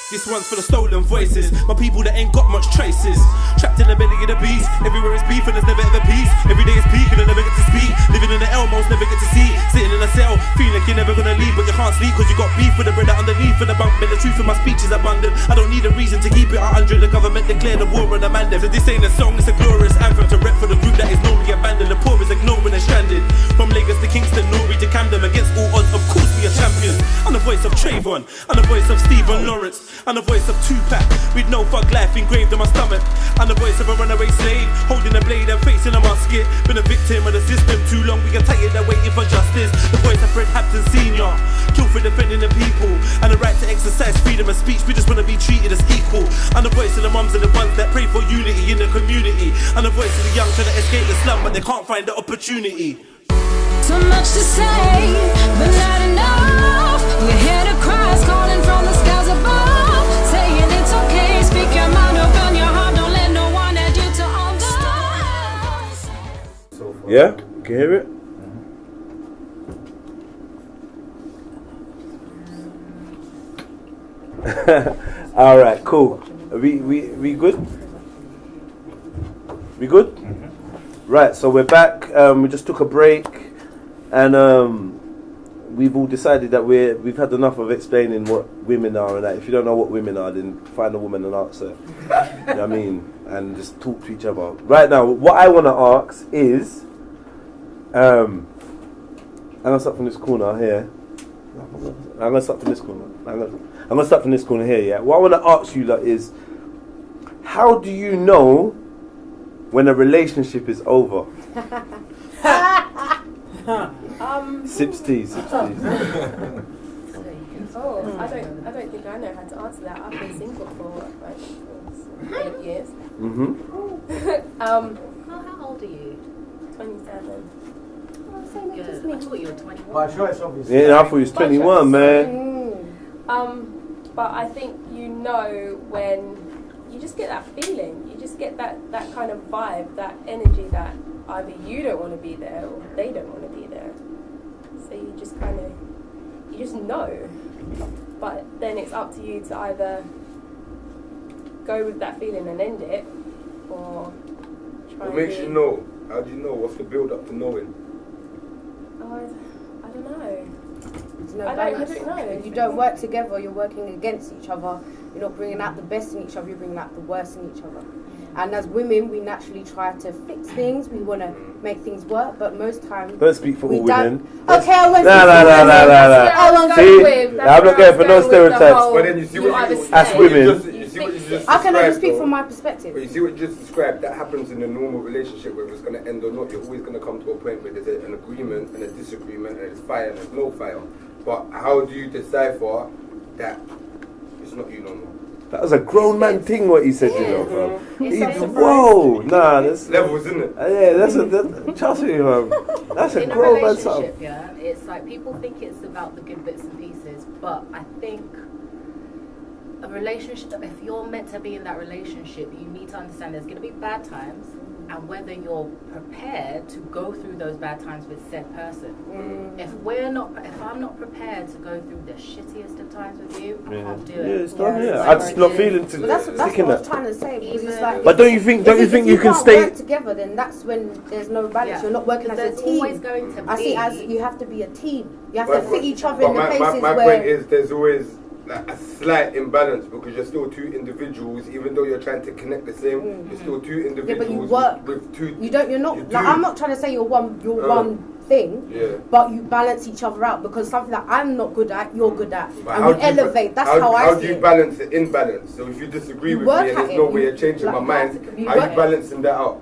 This one's for the stolen voices, my people that ain't got much traces. Trapped in the belly of the beast, everywhere is beef and there's never ever peace. Every day is peak and I never get to speak. Living in the Elmos, never get to see. Sitting in a cell, feeling like you're never gonna leave, but you can't sleep cause you got beef with the brother underneath of the bunk. Man, the truth in my speech is abundant. I don't need a reason to keep it 100. The government declared the war on the man. So this ain't a song, it's a glorious anthem to rep for the group that is normally abandoned. The poor is ignored when they're stranded. From Lagos to Kingston, Norwich to Camden, against all odds, of course we are champions. I'm the voice of Trayvon, I'm the voice of Stephen Lawrence, I'm the voice of Tupac, with no fuck life engraved on my stomach. I'm the voice of a runaway slave, holding a blade and facing a musket. Been a victim of the system too long, we get tired of waiting for justice. The voice of Fred Hampton Sr., killed for defending the people, and the right to exercise freedom of speech. We just want to be treated as equal. I'm the voice of the mums and the ones that pray for unity in the community. I'm the voice of the young trying to escape the slum, but they can't find the opportunity. So much to say, but not enough. We hear the cries calling from the skies above, saying it's okay, speak your mind, open your heart, don't let no one add you to understand. Yeah? Can you hear it? Alright, cool. We good? We good? Right, so we're back. We just took a break, and we've all decided that we've had enough of explaining what women are and that. If you don't know what women are, then find a woman and ask her. You know what I mean? And just talk to each other. Right now, what I want to ask is, I'm gonna start from this corner here. I'm gonna start from this corner. I'm gonna start from this corner here. Yeah. What I want to ask you is, how do you know when a relationship is over? Sips tea. Oh, I don't think I know how to answer that. I've been single for 8 years. How old are you? 27. Same age as me. I thought you were 21. Yeah, I thought you was 21, man. But I think you know when you just get that feeling. You just get that kind of vibe, that energy that either you don't want to be there or they don't want to be there. So you just know. But then it's up to you to either go with that feeling and end it, or try. What makes you know? How do you know? What's the build up to knowing? Oh, I don't know. No I don't know. If you don't work together, you're working against each other. You're not bringing out the best in each other, you're bringing out the worst in each other. And as women, we naturally try to fix things. We want to make things work, but most times... Don't speak for all women. Okay, I won't See, I'm not going for no stereotypes. But then you see what as women... I can only speak from my perspective. But you see what you just described, that happens in a normal relationship, whether it's going to end or not. You're always going to come to a point where there's an agreement and a disagreement, and there's fire and there's no fire. But how do you decipher that it's not you no more? That was a grown man thing what he said, you know, bro. Whoa, nah, that's levels, isn't it? Yeah, that's trust me, that's a grown man something. Yeah, it's like people think it's about the good bits and pieces, but I think a relationship, if you're meant to be in that relationship, you need to understand there's going to be bad times, and whether you're prepared to go through those bad times with said person. If I'm not prepared to go through the shittiest of times with you, I can't do it. Yeah, it's done. Yeah, I'm just not feeling to. That's what I was trying to say. Because it's like, but don't you think you can stay work together? Then that's when there's no balance. Yeah. You're not working as a team. Always going to I see as you have to be a team. You have to fit each other in the places my where. point is, there's always like a slight imbalance because you're still two individuals, even though you're trying to connect the same. You're still two individuals. Yeah, but you work with two. You're not. Like, I'm not trying to say you're one thing. Yeah. But you balance each other out because something that I'm not good at, you're good at, and we elevate. That's how I see it. How do you balance the imbalance? So if you disagree with me and there's no way of changing my mind, how are you balancing that out?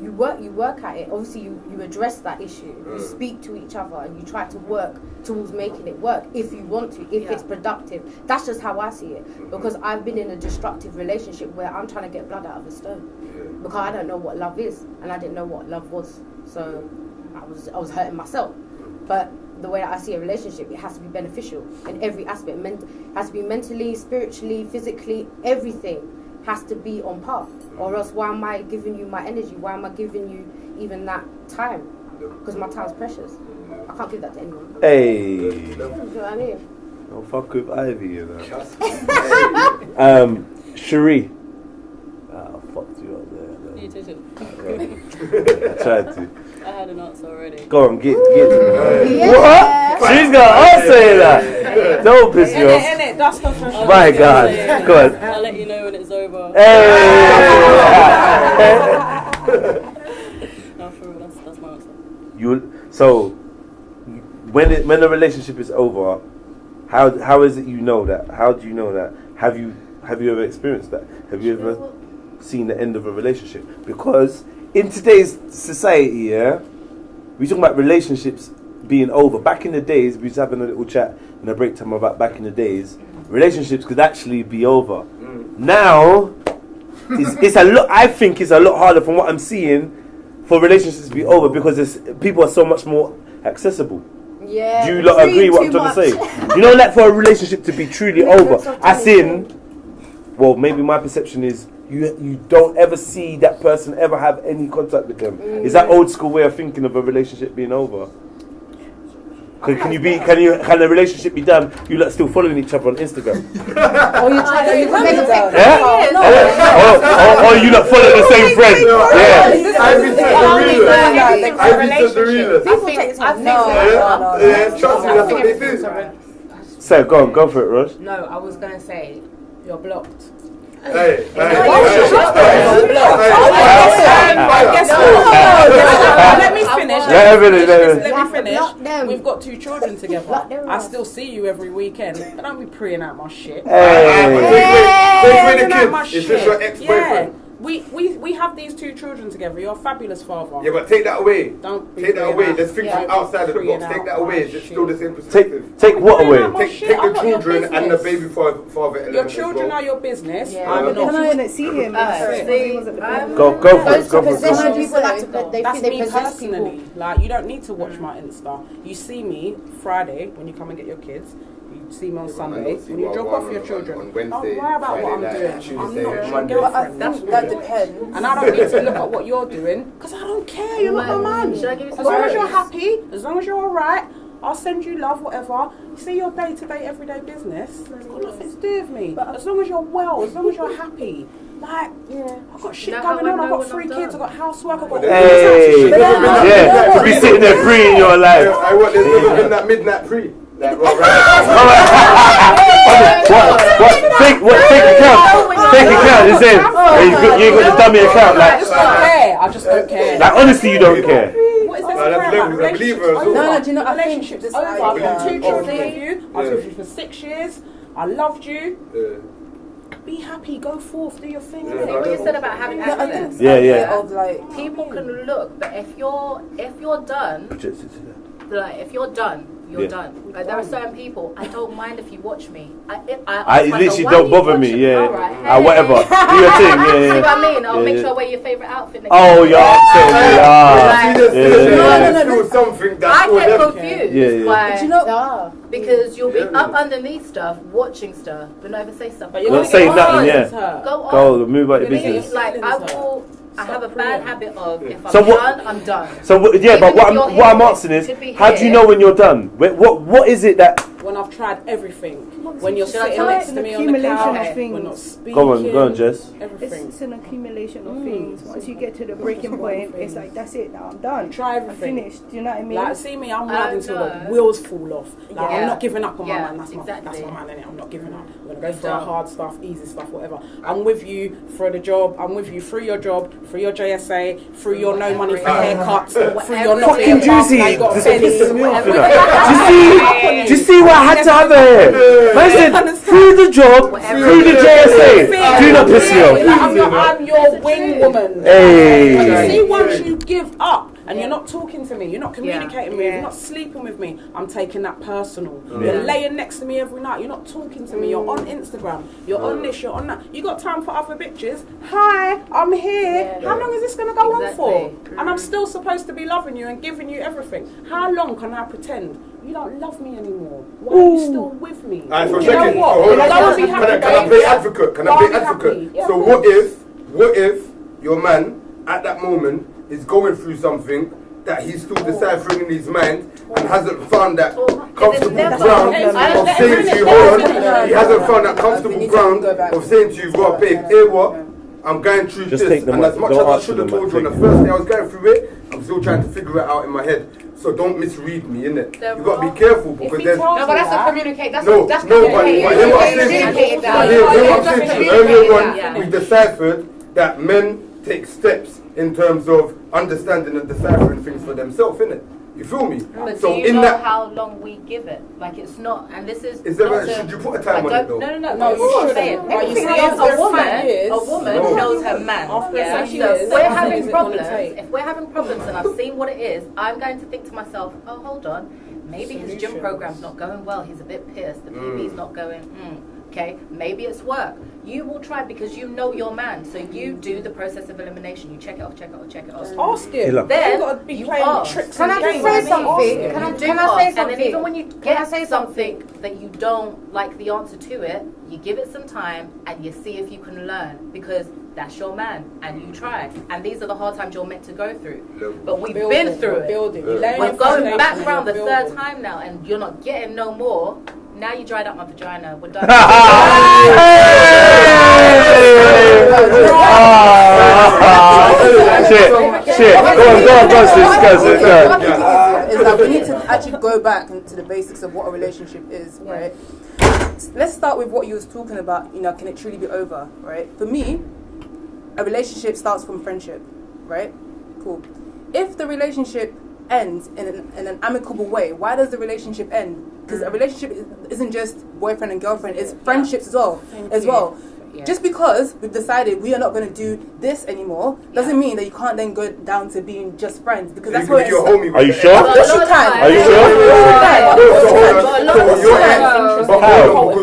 You work at it. Obviously, you address that issue. You speak to each other and you try to work towards making it work if you want to, if it's productive. That's just how I see it. Because I've been in a destructive relationship where I'm trying to get blood out of a stone. Because I don't know what love is, and I didn't know what love was. So I was hurting myself. But the way I see a relationship, it has to be beneficial in every aspect. It has to be mentally, spiritually, physically, everything has to be on par, or else why am I giving you my energy? Why am I giving you even that time? Because my time is precious. I can't give that to anyone. Hey. You know what I mean? Don't fuck with Ivy, you know. Just hey. Cherie. I fucked you up there. You did it. I tried to. I had an answer already. Go on, get to me. Yeah. What? She's got answer that. Don't piss me off. Innit? That's the first one. My God. Go on. I'll let you know when it's over. No, for real, that's my answer. So when the relationship is over, how is it you know that? How do you know that? Have you ever experienced that? Have you ever seen the end of a relationship? Because in today's society, yeah, we talking about relationships being over. Back in the days, we was having a little chat in a break time about back in the days, relationships could actually be over. Now, it's a lot. I think it's a lot harder from what I'm seeing for relationships to be over because people are so much more accessible. Yeah. Do you lot agree what I'm trying to say? You know, like for a relationship to be truly over, as in, well, maybe my perception is you don't ever see that person ever have any contact with them. Is that old school way of thinking of a relationship being over? Can a relationship be done? You lot still following each other on Instagram? Or you try to make it down. Yeah? Or you lot follow the same friend? Yeah. I've been to the realest. Yeah, trust me, that's what they do. So go for it, Raj. No, I was going to say, you're blocked. Hey. Let me finish. Let me finish. We've got 2 children together. I still see you every weekend. I don't be preying out my shit. Is this your ex-boyfriend? We have these 2 children together. You're a fabulous father. Yeah, but take that away. Don't be take that away. Let's think from outside of the box. Take that away. Is it still the same perspective? Take what away? Take the children and the baby father. Your children are your business. Yeah. I'm not. I didn't see him. Go for it. Possession people like to, they That's think they me possess personally. people. Like, you don't need to watch my Insta. You see me Friday when you come and get your kids. You see me on Sunday when you drop off your children. On Wednesday, don't worry about what I'm Friday doing. night, Tuesday, I'm not your Monday. girlfriend. That depends. And I don't need to look at what you're doing because I don't care. You're not my man. Should I give you As some long as words? you're happy, as long as you're alright, I'll send you love, whatever. You see your day-to-day, everyday business. It's got nothing to do with me. As long as you're well, as long as you're happy. Like, I've got shit You know how going on. I I've know got when 3 I'm kids. done? I've got housework. I've got Hey, yeah, to be sitting there free in your life. I want there's never been that midnight pre. Like, What? Fake account? Is it? You ain't got the dummy account, I just don't care. I just don't care. like honestly, you don't care. What is there No, to that's care about? levels, I believe her as well. No, do you know, I think Relationship's this over. I've got 2 children Yeah. with you. I was with you for 6 years. I loved you. Be happy. Go forth. Do your thing. Yeah, innit? See what you said about having I access. think Yeah. of like People can look, but if you're done, like if you're done, you're Yeah. done. Like, there are certain people, I don't mind if you watch me. I It ask myself, literally why don't are you bother me. watching? Yeah. Alright, Whatever. Do your thing. See Yeah. what I mean? I'll Yeah, make yeah. sure I wear your favourite outfit. next Oh, time. you're upset. There's still something that's I for get them. confused Yeah. by, Do you know? because you'll be Yeah. up underneath stuff, watching stuff, but never say stuff. But you're Don't gonna say get nothing, on. yeah. Go on. Go, move out your You're gonna business. Like I Feelings will. I have a bad habit of if I'm So what- done, I'm done. So but Even what if you're I'm here, asking is, to be how do you here. know when you're done? What is it that? When I've tried everything. When you're Should I sitting tell next you? to me An on the accumulation couch. of things. We're not speaking. Go on, Jess. Everything. it's an accumulation of things. Once you get to the breaking point, it's like that's it. Now I'm done. Try I'm everything. finished. Do you know what I mean? Like, see me, I'm I riding don't till the know. wheels fall off. Like, Yeah. I'm not giving up on my Yeah, man. That's my exactly. man, innit? I'm not giving up. I'm gonna go for Don't. the hard stuff, easy stuff, whatever. I'm with you for the job. I'm with you through your job, through your JSA, through your no money for haircuts, through your not being Fucking now you got a Juicy. belly. Do you see what I had to have here? Man said, through the job, through the JSA. Do not piss me off. I'm your wing woman. Hey. But you see, once you give up and you're not talking to me, you're not communicating with me, you're not sleeping with me, I'm taking that personal. You're laying next to me every night, you're not talking to me, you're on Instagram, you're on this, you're on that. You got time for other bitches? Hi, I'm here. Yeah. How long is this going to go on for? Exactly. And I'm still supposed to be loving you and giving you everything. How long can I pretend? You don't love me anymore. Why are you still with me? Alright, for a You know second. what? Hold on. Go and be Can I happy, play babe. advocate? Can I Go play and be advocate? happy. Yeah, So of course. what if your man at that moment is going through something that he's still deciphering in his mind and hasn't found that comfortable ground of saying to you, hold on, he hasn't found that comfortable ground of saying to you, right, babe, hey, what? I'm going through Just this, and as much as I should have told you on the first day I was going through it, I'm still trying to figure it out in my head. So don't misread me, innit? You got to be careful because there's... No, but that's a communicate. That's No, that's but hear what I'm saying to you. Earlier on, we deciphered that men take steps in terms of understanding and deciphering things for themselves, innit? You feel me? But So do you in know that... how long we give it? Like it's not, and this is... Is there should you put a time on it though? No, you shouldn't. A woman knows her man. Yeah? So if we're having problems and I've seen what it is, I'm going to think to myself, oh, hold on, maybe his gym program's not going well. He's a bit pissed. The PB's not going, okay, maybe it's work. You will try because you know your man. So you do the process of elimination. You check it off. Ask him. Then got to be you playing ask. tricks. Can I just say something? Can I say something? And then even when you get something that you don't like the answer to it, you give it some time and you see if you can learn because that's your man and you try. And these are the hard times you're meant to go through. But we've been through it. We're going back round the third time now and you're not getting no more. Now you dried up my vagina. We're done. Shit. Go on, is that we need to actually go back into the basics of what a relationship is, right? Let's start with what you was talking about, can it truly be over, right? For me, a relationship starts from friendship, right? Cool. If the relationship ends in an amicable way, why does the relationship end? Because a relationship isn't just boyfriend and girlfriend, it's friendships as well. Yeah. Just because we've decided we are not going to do this anymore doesn't mean that you can't then go down to being just friends because that's where it's... Are you sure? Of course you can. Are you sure?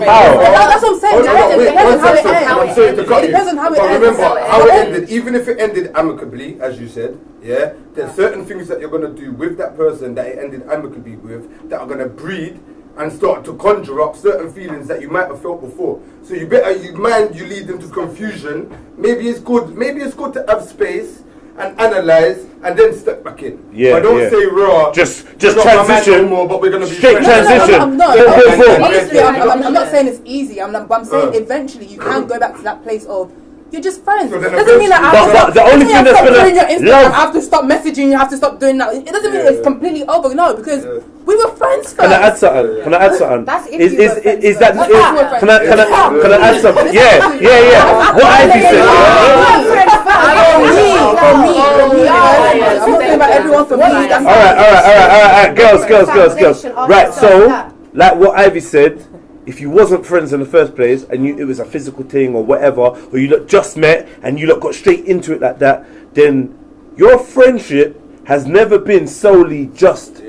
How? That's what I'm saying. It depends on how it ends. It depends on how it ends. Remember, how it ended, even if it ended amicably, as you said, yeah, there's certain things that you're going to do with that person that it ended amicably with that are going to breed and start to conjure up certain feelings that you might have felt before. So you lead into confusion. Maybe it's good to have space and analyze and then step back in. Yeah, but don't say raw. Just transition. No more, but we're gonna be straight transition. I'm not saying it's easy. I'm saying eventually you can go back to that place of you're just friends. So doesn't mean that I have to stop messaging. You have to stop doing that. It doesn't mean it's completely over. No, because we were friends first. Can I add something? That's if Can I add something? Yeah. What Ivy said. For me. I'm not saying about everyone. For me. All right. Girls. Right. So, like what Ivy said. If you wasn't friends in the first place and it was a physical thing or whatever, or you lot just met and you lot got straight into it like that, then your friendship has never been solely just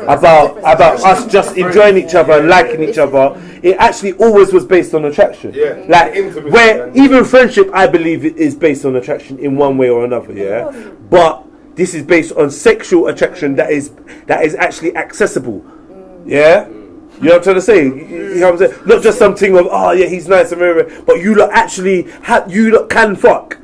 about us just enjoying each other and liking each other. It actually always was based on attraction. Yeah. Like where even friendship, I believe, it is based on attraction in one way or another. Yeah, but this is based on sexual attraction that is actually accessible. Yeah. You know what I'm trying to say? You know what I'm saying? Not just something of, oh yeah, he's nice and very, but you lot actually can fuck,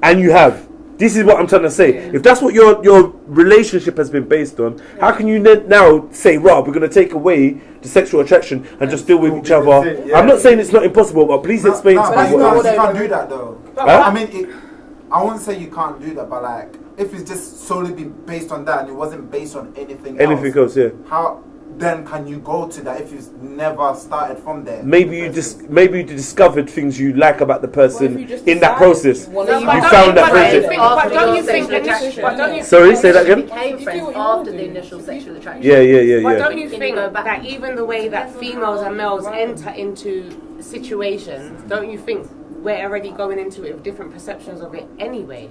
and you have. This is what I'm trying to say. If that's what your relationship has been based on, how can you now say, Rob, we're going to take away the sexual attraction and just deal with each other? I'm not saying it's not impossible, but please explain to me. You can't do that though. I mean, I won't say you can't do that, but like, if it's just solely been based on that and it wasn't based on anything else, yeah. How then can you go to that if you've never started from there? Maybe you discovered things you like about the person in that process. You found that friendship. Don't you think? Sorry, say that again. Became friends after the initial sexual attraction. Yeah. But don't you think that even the way that females and males enter into situations, don't you think we're already going into it with different perceptions of it anyway?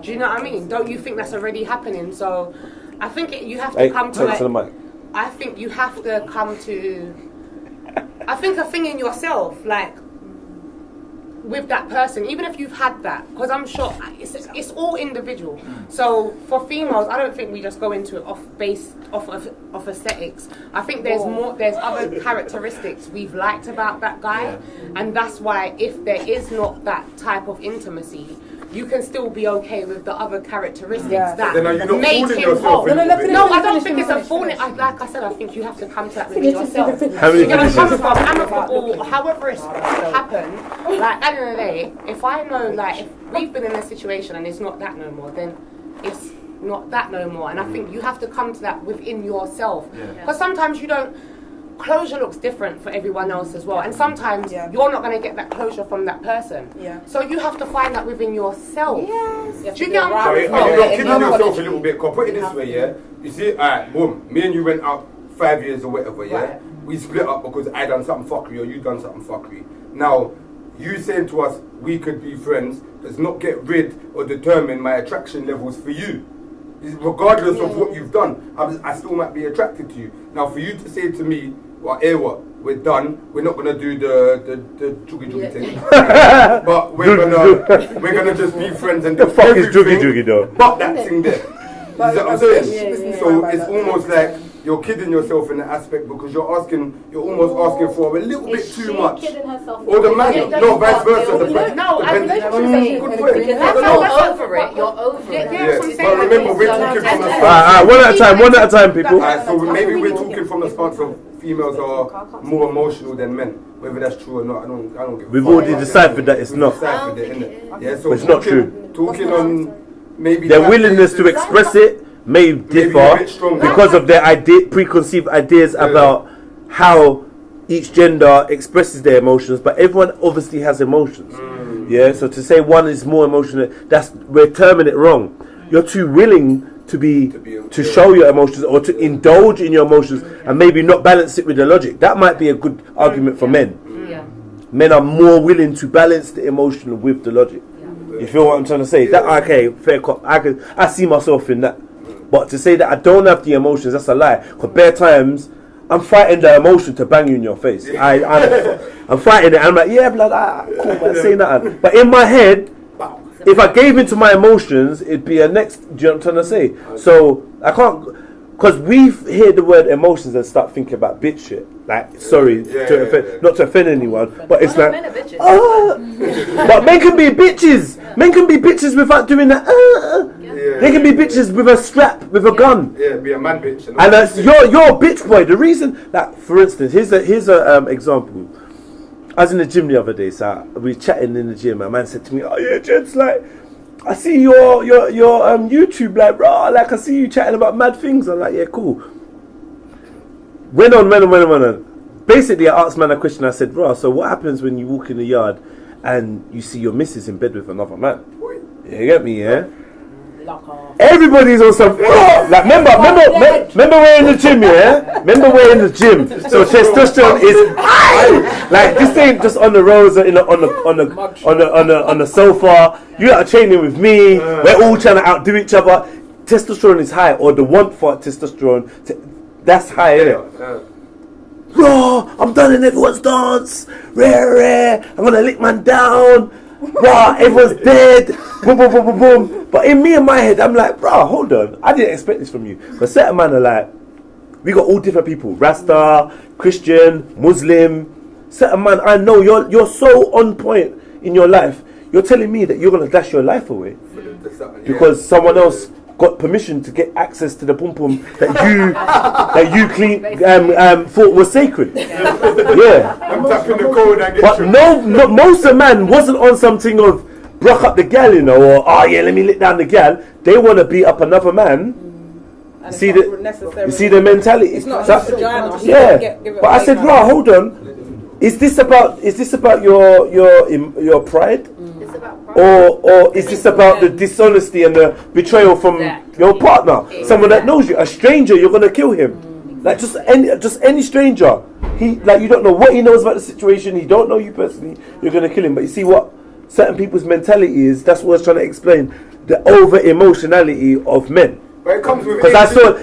Do you know what I mean? Don't you think that's already happening? So I think you have to come to the mic. I think you have to come to, I think a thing in yourself, like, with that person, even if you've had that, because I'm sure it's all individual. So for females, I don't think we just go into it off aesthetics. I think there's other characteristics we've liked about that guy, and that's why if there is not that type of intimacy, you can still be okay with the other characteristics Yeah. that Then are you not make fooling him yourself whole. a little bit? No, I don't think it's a fooling. Like I said, I think you have to come to that within yourself. How many You're gonna come finishes? from amicable, however it's happened. Like at the end of the day, if I know, like, if we've been in a situation and it's not that no more, then it's not that no more. And I think you have to come to that within yourself. Because sometimes you don't. Closure looks different for everyone else as well, and sometimes you're not going to get that closure from that person. So you have to find that within yourself. Yes. Do you get what I'm Sorry, saying? you're kidding yourself a little bit. Cause put it this way, yeah. You see, alright, boom. Me and you went out 5 years or whatever, yeah. Right. We split up because I done something fuckery or you done something fuckery. Now, you saying to us we could be friends does not get rid or determine my attraction levels for you. Regardless of what you've done, I still might be attracted to you. Now, for you to say to me, well, we're done. We're not gonna do the juggy thing, but we're gonna just be friends and do The fuck is everything juggy though? but that thing there. You see what I'm saying? Yeah. So it's almost like you're kidding yourself in that aspect because you're almost asking for a little bit too much. Kidding herself? Or the man, no, vice versa. Good point. Because you're over it. You're over it. Yes, but remember we're talking from the Alright, one at a time, people. Alright, so maybe we're talking from the stance of females are more emotional than men. Whether that's true or not, I don't give a We've fuck. already deciphered that it's not. Deciphered it, innit? Yeah, so But it's not true. Talking on maybe Their that willingness to basis- express it may a differ bit stronger. because of their preconceived ideas about how each gender expresses their emotions, but everyone obviously has emotions. Yeah, so to say one is more emotional, we're terming it wrong. You're too willing to show your emotions or to indulge in your emotions and maybe not balance it with the logic. That might be a good argument for men. Men are more willing to balance the emotional with the logic. You feel what I'm trying to say? That okay, fair cop. I see myself in that. But to say that I don't have the emotions, that's a lie. Because bare times, I'm fighting the emotion to bang you in your face. I'm fighting it. I'm like, yeah, blood, cool, man, say nothing. But in my head, if I gave into my emotions, it'd be a next. Do you know what I'm trying to say? So I can't, because we hear the word emotions and start thinking about bitch shit. Like, sorry, not to offend anyone, but it's like, but men can be bitches. Men can be bitches without doing that. They can be bitches with a strap, with a gun. Yeah, be a man bitch. And that's you're a bitch boy. The reason, like, for instance, here's a example. I was in the gym the other day, so we were chatting in the gym. A man said to me, "Oh yeah, Jed's like, I see your YouTube, like, bro, like I see you chatting about mad things." I'm like, yeah, cool. Went on. Basically, I asked man a question. I said, bro, so what happens when you walk in the yard and you see your missus in bed with another man? Yeah, you get me, yeah? Everybody's on some like remember we're in the gym, yeah? Remember we're in the gym. So testosterone is high. Like this ain't just on the roads or on the sofa. You are training with me. We're all trying to outdo each other. Testosterone is high, or the want for testosterone. That's high, innit? Raw, I'm done in everyone's dance. Rare. I'm gonna lick man down. Raw, everyone's dead. Boom, boom, boom, boom, boom. But in me and my head, I'm like, bro, hold on. I didn't expect this from you. But certain man are like, we got all different people. Rasta, Christian, Muslim. Certain man, I know you're so on point in your life. You're telling me that you're gonna dash your life away because someone else got permission to get access to the pum pum that you clean thought was sacred. Yeah. I'm tapping the code and get but no, most of man wasn't on something of bruck up the gal, you know, or oh yeah, let me lick down the gal. They want to beat up another man. You see the mentality. It's not just vagina. Yeah. But I said, bro, hold on. Is this about your pride? It's about pride. Or is this about the dishonesty and the betrayal from your partner? Someone that knows you, a stranger, you're gonna kill him. Like just any stranger. He you don't know what he knows about the situation. He don't know you personally. You're gonna kill him. But you see what certain people's mentality is. That's what I was trying to explain. The over emotionality of men. But it comes with because I saw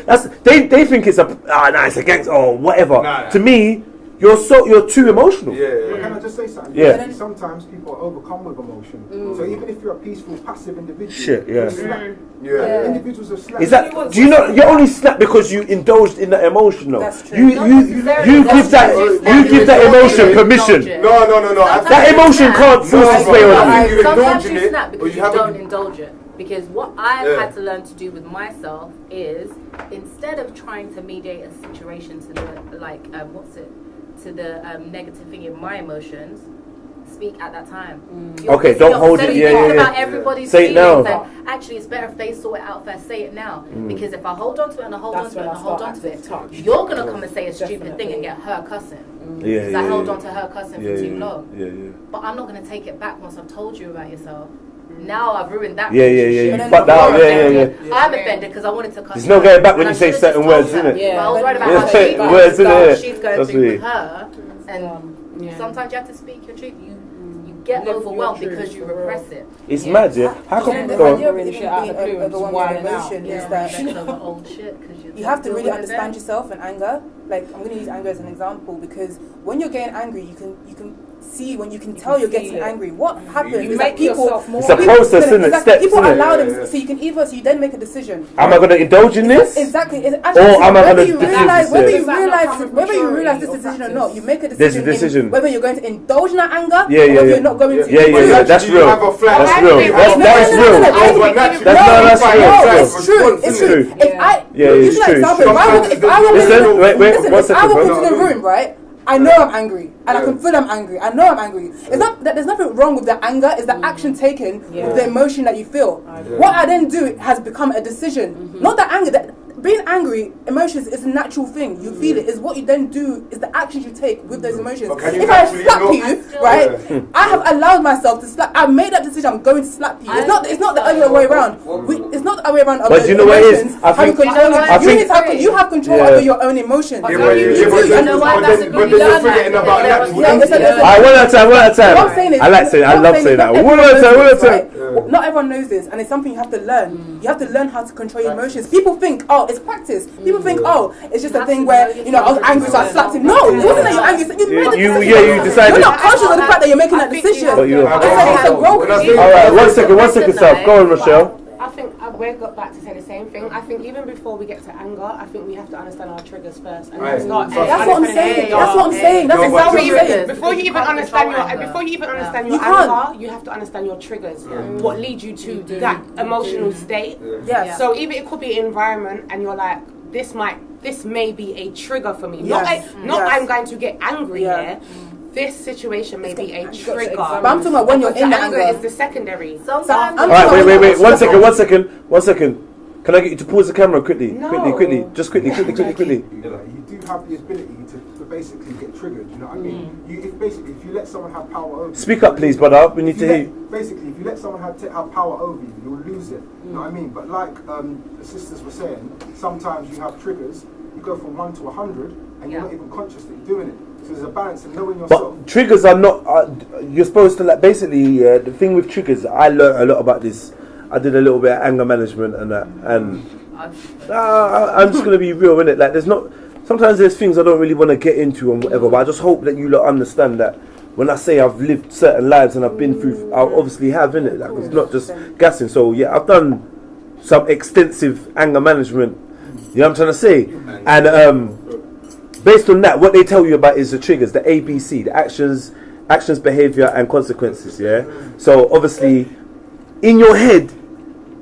they think it's it's a gangster or whatever. Nah. To me, you're too emotional. But can I just say something? Yeah. Sometimes people are overcome with emotion. So even if you're a peaceful, passive individual, you snap. Individuals have snapped. Is that? Do you not? You only snap because you indulged in that emotion. No, That's true. you give that emotion permission. No. That emotion can't force its way on you. Sometimes you snap because you don't indulge it. Because what I've had to learn to do with myself is, instead of trying to mediate a situation to the negative thing in my emotions, speak at that time. Okay, don't hold it. About everybody's say it now. And actually, it's better if they sort it out first. Say it now, because if I hold on to it and I hold on to it and I hold on to it, you're gonna come and say a stupid thing and get her cussing. Because I held on to her cussing for too long. But I'm not gonna take it back once I've told you about yourself. Now I've ruined that. You fucked out. I'm offended because I wanted to cuss. There's no going back when you say certain words, isn't it? But I was worried about how she's going through with her, and sometimes you have to speak your truth. You get overwhelmed because you repress it. It's mad, yeah. How come? The idea of being overwhelmed by emotion is that you have to really understand yourself and anger. Like, I'm going to use anger as an example, because when you're getting angry, you can see, when you can tell you're getting angry. What happens is that people, it's a process, isn't it? Steps, people isn't allow it? them, so you then make a decision. Am I going to indulge in this? Exactly. Or am I going to whether you realize this decision or not, you make a decision. There's a decision. Whether you're going to indulge in that anger, or whether you're not going to. Yeah. That's real. That's real. That's real. It's true. It's true. It's true. If I walk into the room, right, I know I'm angry, and I can feel I'm angry. I know I'm angry. It's not that there's nothing wrong with the anger. It's the action taken with the emotion that you feel. What I then do has become a decision. Not the anger. Being angry, emotions is a natural thing. You feel it. Is what you then do. Is the actions you take with those emotions. If I slap you, right, I have allowed myself to slap. I made that decision. I'm going to slap you. It's not the other way around. It's not the other way around. But do you know what it is? You have control over your own emotions. You know why? That's a good learn. One at a time. I love saying that. One at a time. Not everyone knows this, and it's something you have to learn. You have to learn how to control your emotions. People think, it's practice. People think, it's just a thing where, I was angry, so I slapped him. No, it wasn't that you're angry. You made the decision. You decided. You're not conscious of the fact that you're making that decision. Alright, one second, Self. Go on, Rochelle. I think we're got back to say the same thing. I think even before we get to anger, I think we have to understand our triggers first. And that's what I'm saying. That's exactly what I'm saying. Before you even understand your anger, you have to understand your triggers. What leads you to that emotional state. So even it could be an environment, and you're like, this may be a trigger for me. Not I'm going to get angry here. This situation may be a trigger. But I'm talking about when you're in the anger. Is the secondary. Alright, wait. 1 second. Can I get you to pause the camera quickly? Quickly. Just quickly. You do have the ability to basically get triggered. You know what I mean? If you let someone have power over you. Speak up, please, brother. We need to hear you. Basically, if you let someone have power over you, you'll lose it. You know what I mean? But like the sisters were saying, sometimes you have triggers. You go from 1 to 100, and you're not even conscious that you're doing it. So there's a balance in knowing yourself. But triggers are not. You're supposed to basically. The thing with triggers, I learned a lot about this. I did a little bit of anger management and that, and I'm just gonna be real, innit? Like, there's not. Sometimes there's things I don't really want to get into and whatever, but I just hope that you lot understand that when I say I've lived certain lives and I've been through, I obviously have, innit? Like, it's not just gassing. So yeah, I've done some extensive anger management. You know what I'm trying to say? And based on that, what they tell you about is the triggers, the ABC, the actions, behavior, and consequences. Yeah. So obviously, in your head,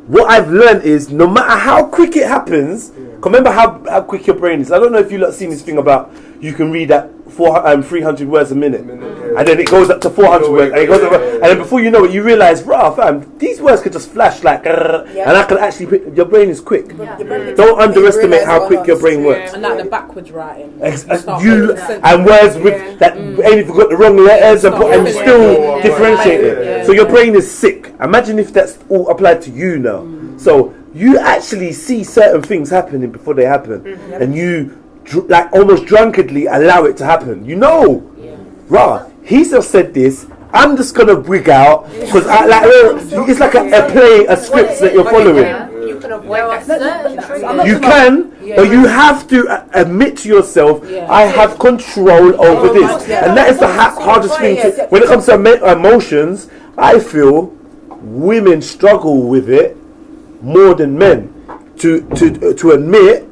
what I've learned is no matter how quick it happens, remember how quick your brain is. I don't know if you lot seen this thing about you can read at 300 words a minute, and then it goes up to 400 words, and it goes up, and then before you know it, you realise, fam, these words could just flash like, and I can actually. Your brain is quick. Don't underestimate how quick your brain works. And like the backwards writing. And words with that, ain't even got the wrong letters, and you still differentiate it. So your brain is sick. Imagine if that's all applied to you now. So you actually see certain things happening before they happen, and you like almost drunkenly allow it to happen. He just said this. I'm just gonna wig out because it's like a play, a script that you're following. can avoid that. You can, but you have to admit to yourself, I have control over this. And that is the hardest thing. When it comes to emotions, I feel women struggle with it more than men. To admit,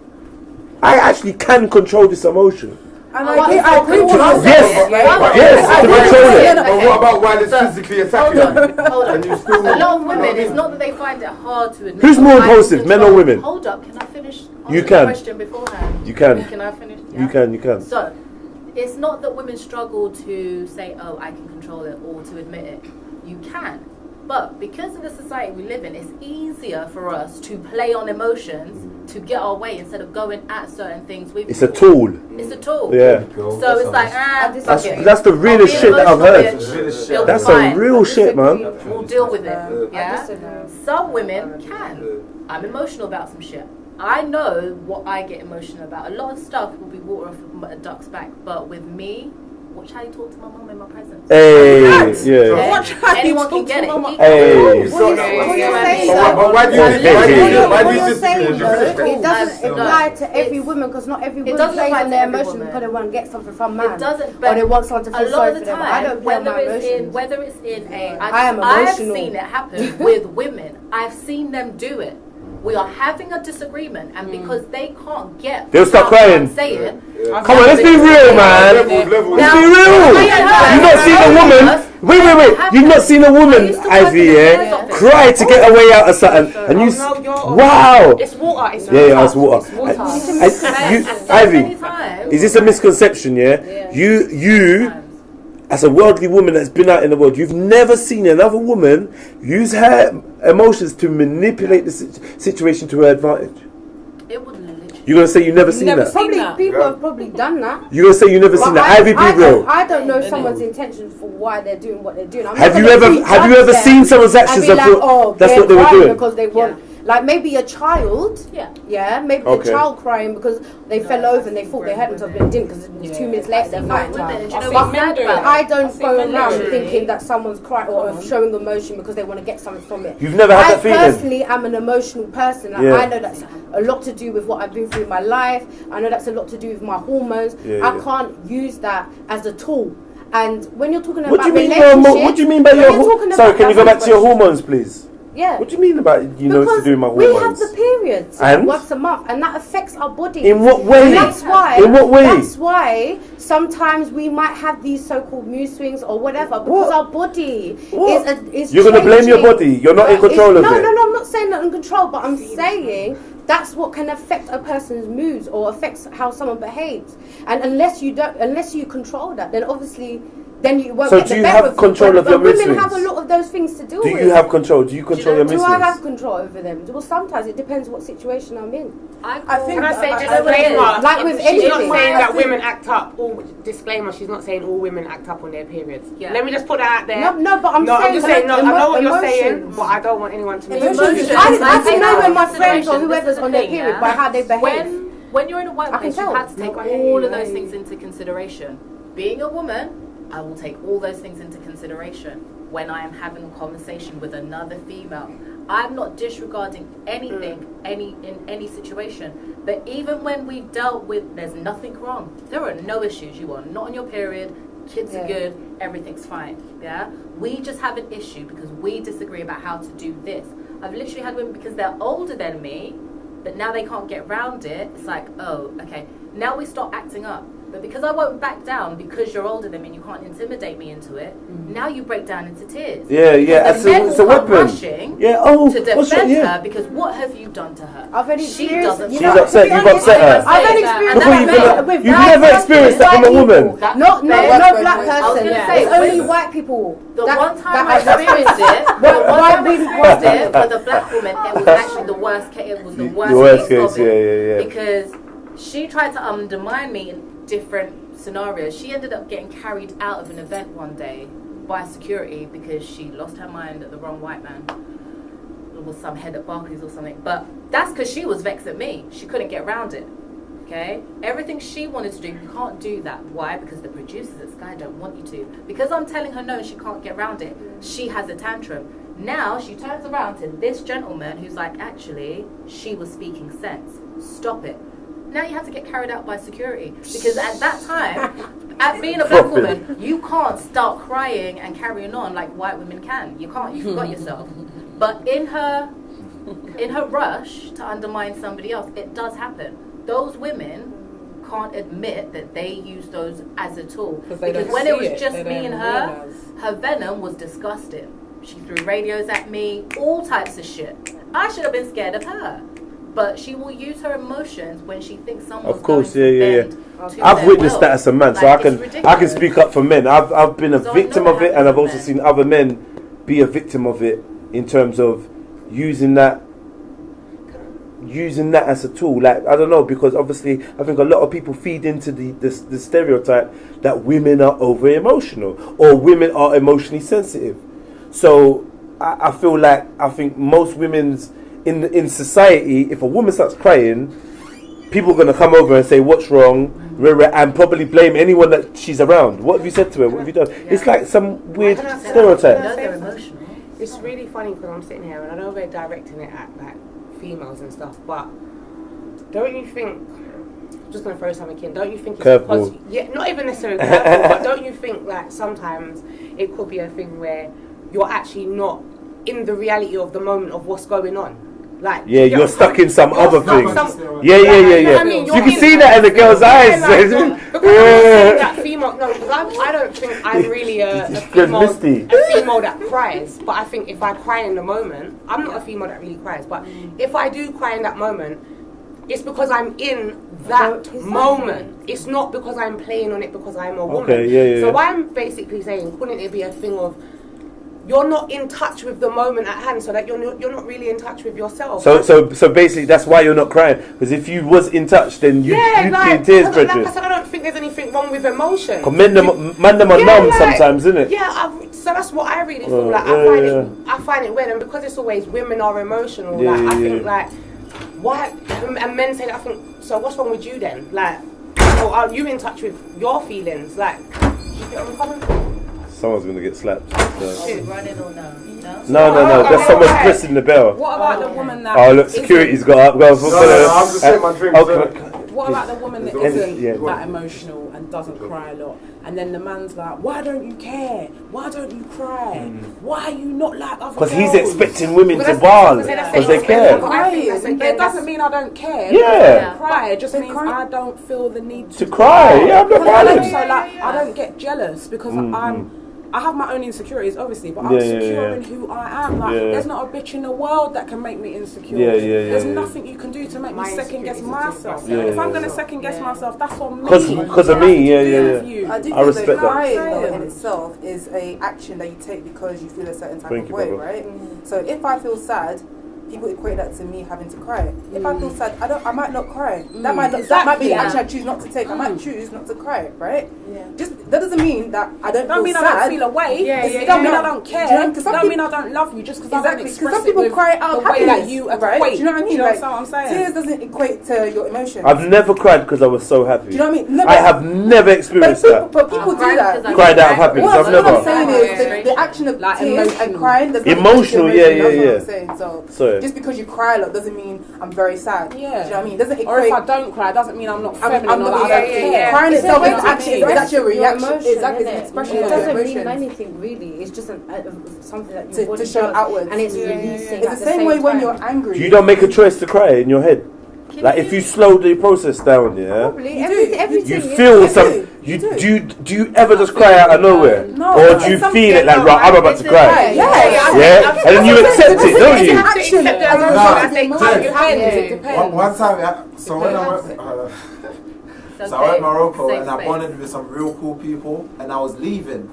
I actually can control this emotion. And I agree with you. Yes, to control it. But what about while it's physically attacking you? Hold on. And you still, A lot of women, it's not that they find it hard to admit. Who's more I impulsive, men or women? Hold up, can I finish You the can. question beforehand? You can. Can I finish? You can. So, it's not that women struggle to say, oh, I can control it, or to admit it. You can. But because of the society we live in, it's easier for us to play on emotions to get our way instead of going at certain things. It's a tool. It's a tool. Yeah. So it's like, that's the realest shit that I've heard. That's a real shit, man. We'll deal with it. Yeah. Some women can. I'm emotional about some shit. I know what I get emotional about. A lot of stuff will be water off a duck's back, but with me, watch how you talk to my mum in my presence. Hey, yeah. Watch how anyone can get it. Hey. But why do you say it doesn't apply to every woman, because not every woman plays on their emotions because they want to get something from man. It doesn't. Or they want someone to feel sorry for them. I don't play on my whether emotions. it's in a, I am I've emotional. seen it happen with women. I've seen them do it. We are having a disagreement, and because they can't get, they'll start crying. Saying, come on, let's be real, man. Let's be real. You've not seen a woman. Wait. You've not seen a woman, Ivy, cry to get a way out of something, and you. Wow. It's water. It's It's water. Ivy, is this a misconception? Yeah. You. As a worldly woman that's been out in the world, you've never seen another woman use her emotions to manipulate the situation to her advantage. It would literally. You're gonna say you've never seen that? People have probably done that. You're gonna say you've never seen that? Ivy, be real. I don't know someone's intentions for why they're doing what they're doing. Have you ever seen someone's actions and thought that's what they were doing? Because they want. Like maybe a child, maybe a child crying because they fell over and they thought they hurt themselves, but they didn't because 2 minutes later they're fine. But I don't go around thinking that someone's crying or showing emotion because they want to get something from it. You've never had that feeling? I personally am an emotional person. Like, I know that's a lot to do with what I've been through in my life. I know that's a lot to do with my hormones. I can't use that as a tool. And when you're talking about relationships, what do you mean by your hormones? Sorry, can you go back to your hormones, please? Yeah. What do you mean about it's to do with my hormones? We have the periods once a month, and that affects our body. In what way? And that's why. In what way? That's why sometimes we might have these so-called mood swings or whatever because our body is. You're going to blame your body. You're not in control of it. No. I'm not saying not in control, but I'm saying that's what can affect a person's moods or affects how someone behaves. And unless you control that, then obviously. Then you won't get the better. So do you have control of your mood swings? Women have a lot of those things to deal with. Do you have control? Do you control your mood swings? Do I have control over them? Well, sometimes it depends what situation I'm in. I think. Can I say disclaimer? Like with she's anything. not saying that women act up. Disclaimer: she's not saying all women act up on their periods. Yeah. Let me just put that out there. No, but I'm saying. I'm just saying. No, I know what you're saying, but I don't want anyone to. I know when my friends or whoever's on their period by how they behave. When you're in a workplace, you have to take all of those things into consideration. Being a woman, I will take all those things into consideration when I am having a conversation with another female. I'm not disregarding anything, in any situation. But even when we've dealt with, there's nothing wrong. There are no issues. You are not on your period. Kids are good. Everything's fine. Yeah. We just have an issue because we disagree about how to do this. I've literally had women because they're older than me, but now they can't get round it. It's like, oh, okay. Now we start acting up. But because I won't back down because you're older than me and you can't intimidate me into it, now you break down into tears. Yeah. It's a weapon. Rushing to defend her because what have you done to her? I've only experienced. She's upset. You've upset her. I've only experienced You've never experienced that from a woman. No black person. It's only white people. The one time I experienced it, with a black woman, it was actually the worst case. It was the worst case of it because she tried to undermine me in different scenarios. She ended up getting carried out of an event one day by security because she lost her mind at the wrong white man. It was some head at Barclays or something. But that's because she was vexed at me. She couldn't get around it. Okay? Everything she wanted to do, you can't do that. Why? Because the producers at Sky don't want you to. Because I'm telling her no, she can't get around it. She has a tantrum. Now she turns around to this gentleman who's like, actually, she was speaking sense. Stop it. Now you have to get carried out by security. Because at that time, at being a black woman, you can't start crying and carrying on like white women can. You can't. You forgot yourself. But in her rush to undermine somebody else, it does happen. Those women can't admit that they use those as a tool. Because when it was just me and her venom was disgusting. She threw radios at me, all types of shit. I should have been scared of her. But she will use her emotions when she thinks someone's going to bend to I've their witnessed will. that as a man, so Like, I it's can ridiculous. speak up for men. I've been a So I victim know of it, that and I've happens also with seen other men be a victim of it in terms of using that as a tool. Like, I don't know, because obviously I think a lot of people feed into the stereotype that women are over emotional or women are emotionally sensitive. So I feel like I think most women's in society, if a woman starts crying, people are going to come over and say what's wrong, and probably blame anyone that she's around. What have you said to her? What have you done? Yeah. It's like some weird Can I say stereotype. that? They're emotional. It's really funny because I'm sitting here and I know we're directing it at like females and stuff, but don't you think? I'm just going to throw something in. Don't you think it's Curveball. because not even necessarily curveball, but don't you think like sometimes it could be a thing where you're actually not in the reality of the moment of what's going on? Like, Yeah, you're stuck in some other thing. Yeah. You know what I mean? You You're can see that in the girl's eyes. Because I'm not saying that female. No, because I don't think I'm really a female that cries. But I think if I cry in the moment, I'm not a female that really cries. But if I do cry in that moment, it's because I'm in that moment. It's not because I'm playing on it because I'm a woman. Okay, So I'm basically saying, couldn't it be a thing of you're not in touch with the moment at hand, so that you're not really in touch with yourself. So basically, that's why you're not crying. Because if you was in touch, then you'd be in tears, like I brethren. said, I don't think there's anything wrong with emotion. Man, them are numb sometimes, isn't it? Yeah, so that's what I really feel like. I find it weird, and because it's always women are emotional. I think like why and men say that. I think so. What's wrong with you then? Like, are you in touch with your feelings? Like, you get what I'm coming from? Someone's gonna get slapped. Running or no? No. That's someone pressing the bell. What about the woman that? Oh look, security's got up. I'm just saying my drink. What about the woman that isn't that emotional and doesn't cry a lot? And then the man's like, why don't you care? Why don't you cry? Why are you not like other girls? Because he's expecting women to bawl because they care. It doesn't mean I don't care. Yeah. I cry. It just means I don't feel the need To cry. Yeah, I'm not Also, violent. like, I don't get jealous because I have my own insecurities, obviously, but I'm secure in who I am. Like, there's not a bitch in the world that can make me insecure. There's nothing you can do to make me second guess myself. If I'm gonna second guess myself, that's on me. Because of me, I do I think respect that that. crying in itself is a action that you take because you feel a certain type of way, right? So if I feel sad, people equate that to me having to cry. If I feel sad, I might not cry. That might be the action I choose not to take. I might choose not to cry, right? Just that doesn't mean that I don't feel mean sad. I don't feel away. It don't mean I don't care. Don't mean I don't love you just because I don't express Because some people it with cry out the way happiness, that you right? equate. Do you know what I mean? Do you Like, understand what I'm saying? tears doesn't equate to your emotions. I've never cried because I was so happy. Do you know what I mean? No, I have never experienced that. But people do that. Cried out of happiness. What I've never. I'm saying is the action of Like tears emotional. and crying. There's nothing Emotional, to do with yeah. That's what I'm saying. So Sorry. just because you cry a lot doesn't mean I'm very sad. Do you know what I mean? It doesn't Or if equate. I don't cry, it doesn't mean I'm not I'm feminine or not, that I don't care. Crying It's itself a is way to actually express your reaction. your emotion, Exactly, it's an innit? expression It of your doesn't mean emotions. anything really. It's just something that your To body show does, outwards. and it's releasing. It's at the same way when time. you're angry. You don't make a choice to cry in your head. Like if you slow the process down, Probably. you Everything feel some. Do you ever just cry out of nowhere, No, or but do you it's feel it something- like right? I'm about to cry. Yeah. And then you accept it, don't you? Action. One time, so when I went, so I went to Morocco and I bonded with some real cool people, and I was leaving,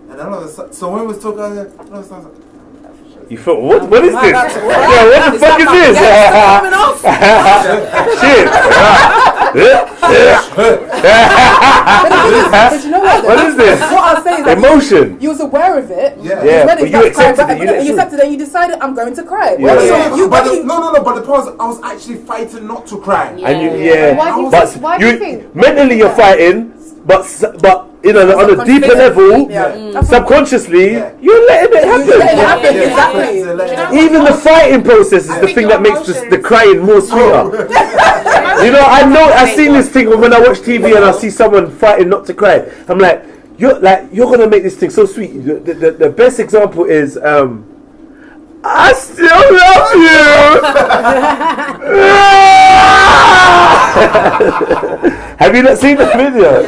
and then all of a sudden, so when we was talking, all of a sudden, You feel what? What is this? Yeah, what the fuck is this? Shit. But you know what? What is this? What I'll say is that Emotion. you was aware of it. Yeah, but you accepted it. You accepted it and you decided I'm going to cry. Yeah. But the point was, I was actually fighting not to cry. And you, Why do you but think- why do you think- mentally you're fighting, but on a deeper level, subconsciously, you're letting it happen. Exactly. Even the fighting process is the thing that makes the crying more sweeter. You know, I've seen this thing when I watch TV and I see someone fighting not to cry. I'm like, you're gonna make this thing so sweet. The best example is I still love you. Have you not seen that video?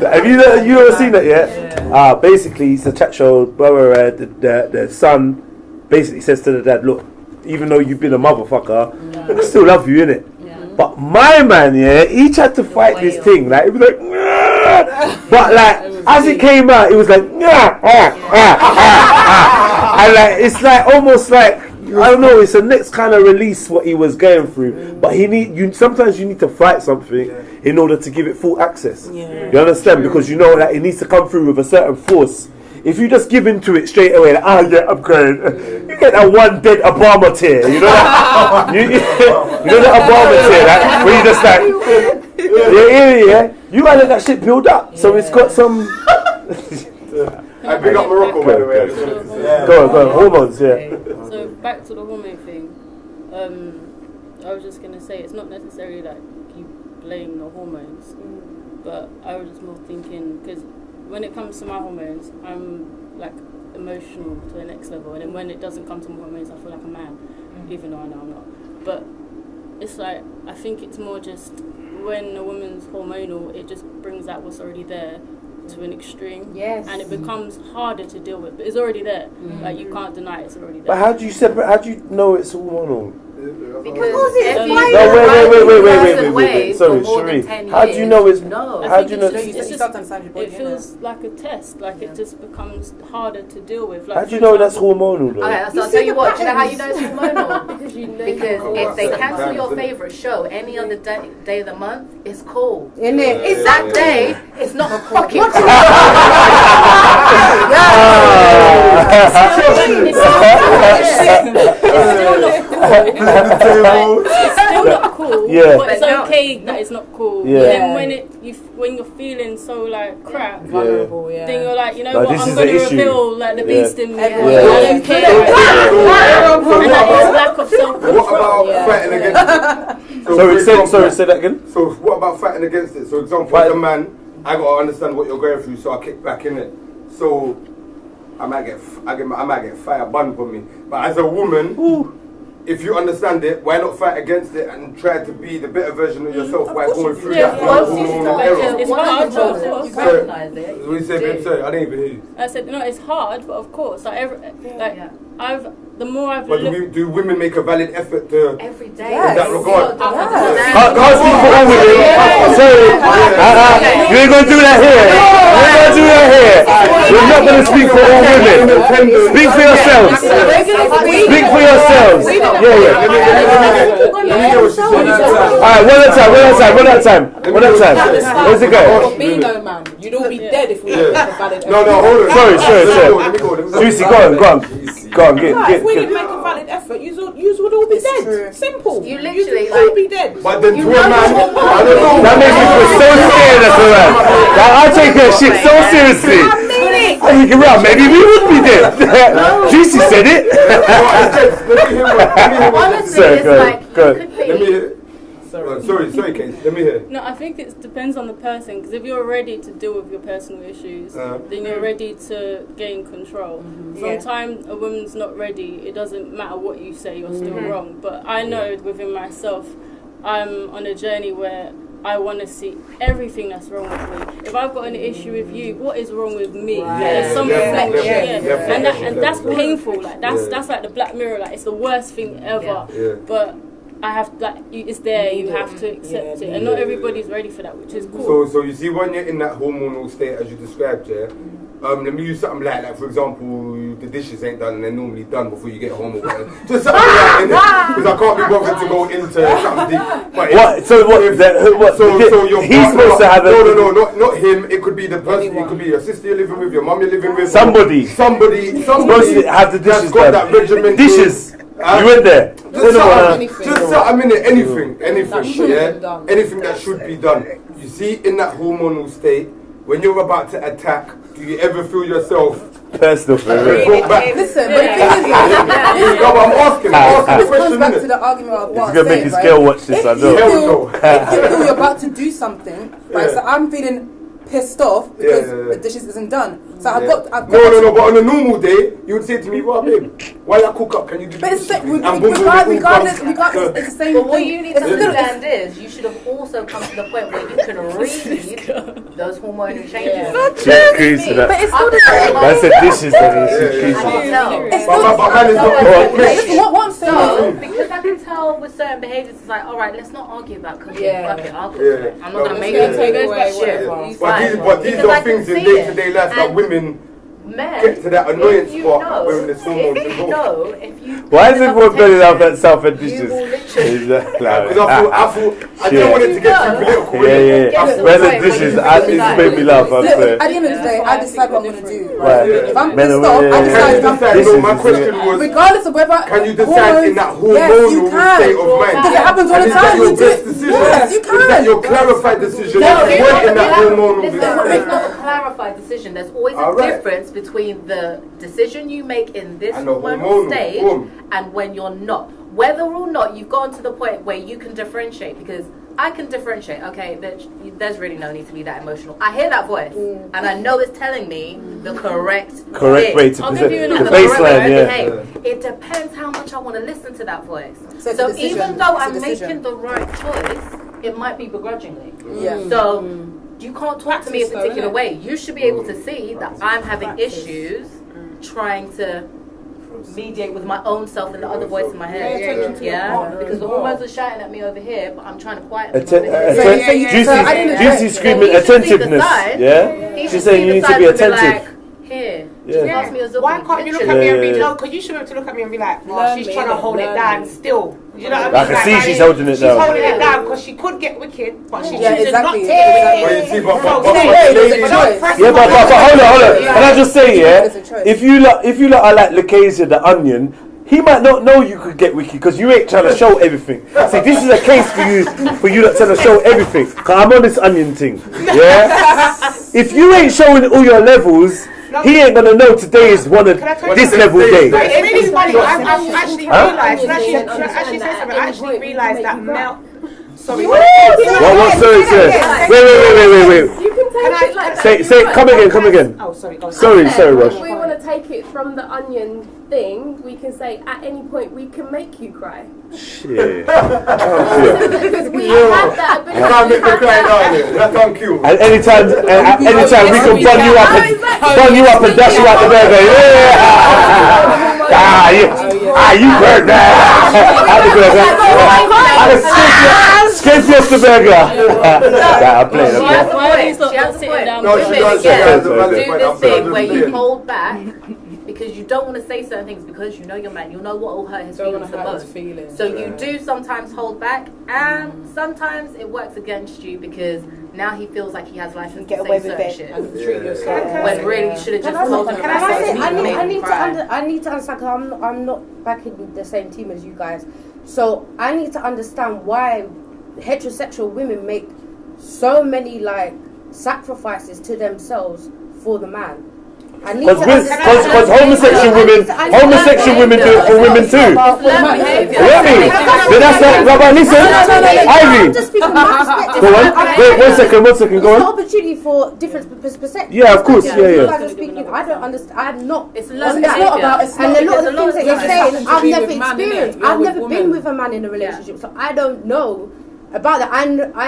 Have you not seen that yet? Basically, it's a chat show. Where the son basically says to the dad, "Look, even though you've been a motherfucker, I still love you, innit?" But my man, he tried to fight this thing. Like, it was like, but like, as it came out, it was like, and like, it's like almost like, I don't know, it's the next kind of release what he was going through. But sometimes you need to fight something in order to give it full access. You understand? Because you know that it needs to come through with a certain force. If you just give into it straight away, like, I'm going, you get that one dead Obama tear, you know that? you know that Obama tear, that, where you just like, you gotta let that shit build up. So it's got some. I big up Morocco, by the way. Go on, hormones, So back to the hormone thing. I was just gonna say it's not necessarily like you blame the hormones, but I was just more thinking because when it comes to my hormones, I'm like emotional to the next level, and then when it doesn't come to my hormones, I feel like a man, even though I know I'm not. But it's like I think it's more just when a woman's hormonal, it just brings out what's already there to an extreme, and it becomes harder to deal with. But it's already there. Like you can't deny it's already there. But how do you separate? How do you know it's hormonal? Because wait. Sorry, Cherie. How do you know it's? How do you know? It feels like a test. Like it just becomes harder to deal with. Like, how do you know that's hormonal though? Okay, so I'll tell you what. Do you know how you know it's hormonal? Because if they cancel your favourite show any other day of the month, it's cool. Isn't it? It's that day. It's not a fucking. It's still not cool, but it's okay that it's not cool. Yeah. And then when you're feeling so like crap, vulnerable, then you're like, you know what, I'm gonna reveal like the beast in me. I don't care. And that is lack of self-control. What about fighting against it? Sorry, say that again. So what about fighting against it? So example, as a man, I gotta understand what you're going through, so I kick back in it. So I might get fire banned for me. But as a woman, if you understand it, why not fight against it and try to be the better version of yourself by going through that hormonal era? It's hard, What you say, babe? Sorry, I didn't even hear you. I said, no, it's hard, but of course, the more I've But do women make a valid effort to every day in that regard? Can't speak for all women. Sorry, you ain't gonna do that here. We're not gonna speak for all women. Speak for yourselves. Speak for yourselves. Alright, one at a time. Where's it going? Bingo, man. You'd all be dead if we didn't make a valid effort. No, hold on. Sorry. Juicy, go on. If we didn't make a valid effort, you would all be dead. Simple. You literally would all be dead. But then to a man, I don't know. That makes me feel so scared as a man. Like, I take that shit so seriously. I think around, maybe we would be dead. Juicy said it. Honestly, it's like let me hear. Sorry, Kate. Let me hear. No, I think it depends on the person. Because if you're ready to deal with your personal issues, then you're ready to gain control. From time a woman's not ready, it doesn't matter what you say, you're still wrong. But I know within myself, I'm on a journey where I want to see everything that's wrong with me. If I've got an issue with you, what is wrong with me? There's some reflection, and that's painful. Like that's like the Black Mirror. Like it's the worst thing ever. But I have it's there. You have to accept it, and not everybody's ready for that, which is cool. So you see, when you're in that hormonal state as you described, let me use something like for example, the dishes ain't done and they're normally done before you get home or whatever. Just something like that, because I can't be bothered to go into something deep. But he's supposed to have no, not him. It could be the person. It could be your sister you're living with, your mum you're living with. Somebody supposed to have the dishes got done. that regimen. Dishes. You went there. Just anything, anything that should be done. You see, in that hormonal state, when you're about to attack, do you ever feel yourself personal for Listen, but the thing is, no, but I'm asking this the comes back question. to the argument of what He's gonna make his girl watch this, I know. If you feel you're about to do something, right? So I'm feeling pissed off because the dishes isn't done. So I've got. No, but on a normal day, you would say to me, "Well, babe, while I cook up, can you do But this?" regardless, it's the same But what thing. you need to understand is you should have also come to the point where you can read those hormonal changes. But it's still the same. That's the dishes that he's It's still what I'm saying. Because I can tell with certain behaviours, it's like, all right, let's not argue about cooking. Yeah. Fuck it, I'll cook it. I'm not gonna make Let's it. take away Shit. whatever. But these are things in day-to-day life that women Men, get to that annoyance if you spot know, when there's hormones if you involved. know, if you Why is everyone burning out that South End you dishes? will literally Because I don't want it to get too political. Yeah. Where the dishes, it's made me laugh. I'm Look, saying. at the end of the day, I decide what I'm going to do. Right. If I'm Men pissed are- off, I yeah, decide if Can I'm you decide? No, my question was, regardless of whether. can you decide in that hormonal state of mind? Because it happens all And the is that time. your You do best it. decision? Yes, you Is that can. your clarified decision? No, You weren't in that hormonal listen, state. it's not a clarified decision. There's always a Alright. difference between the decision you make in this And the hormonal hormonal, stage boom. and when you're not. Whether or not you've gone to the point where you can differentiate, because I can differentiate. Okay, there's really no need to be that emotional. I hear that voice, and I know it's telling me the correct Way to I'll present give you the another correct way baseline, to yeah. behave. It depends how much I want to listen to that voice. So it's So a decision. even though It's a I'm decision. making the right choice, it might be begrudgingly. Yeah. So you can't talk to me a Practice though, particular innit? way. You should be able to see that I'm having issues trying to mediate with my own self and the other voice in my head. Because the hormones are shouting at me over here, but I'm trying to quiet them over here. Juicy screaming attentiveness. Yeah? She's saying you need to be attentive. Here, just pass me a Zubin. Why can't you look at me and be no? Because you should be able to look at me and be like, oh, she's trying to hold it down still. You know what I mean? I can see she's holding it She's down. holding it down because she could get wicked, but she's Yeah, choosing exactly. not to. But you see, but But Can I just say, yeah? It's a choice. If you lot are like Lacasia the Onion, he might not know you could get wicked because you ain't trying to show everything. See, this is a case for you not trying to show everything. Cause I'm on this onion thing, yeah. If you ain't showing all your levels, he ain't gonna know today is one of this level day. But it's really funny. I've actually realised. Can I actually say something? I actually realised that Mel. Sorry. What? Sorry. Wait. You can take it like Say, come again. Oh, sorry. Go on. Sorry, Rush. If we want to take it from the onion thing, we can say at any point we can make you cry. Shit. Because we have that ability. You can't make me cry now, yeah. That's on cue. And anytime we can bun you up and dash you out the burger. Yeah. You heard that. Out the burger. Escape you off the burger. I'm playing. She has a point. No, she does. Do this thing where you hold back because you don't want to say certain things because you know you're mad. You know what will hurt his feelings the most. So you do sometimes hold back, and sometimes it works against you because now he feels like he has license to say certain shit. When really you should have just told him. Can I say, I need to understand because I'm not back in the same team as you guys. So I need to understand why heterosexual women make so many like sacrifices to themselves for the man. Because homosexual women do it for women too. You hear me? Then that's like, Rabbi, listen, Ivy. I'm just speaking from my perspective. Go on. Wait, 1 second. Go It's an on. opportunity for different perspectives. Yeah, of course. You Yeah. guys are speaking. I don't understand. I'm not. It's on not that. about. And a lot of the things that you're saying, I've be never with man, experienced. innit? You're I've with never women. been with a man in a relationship, so I don't know about that. I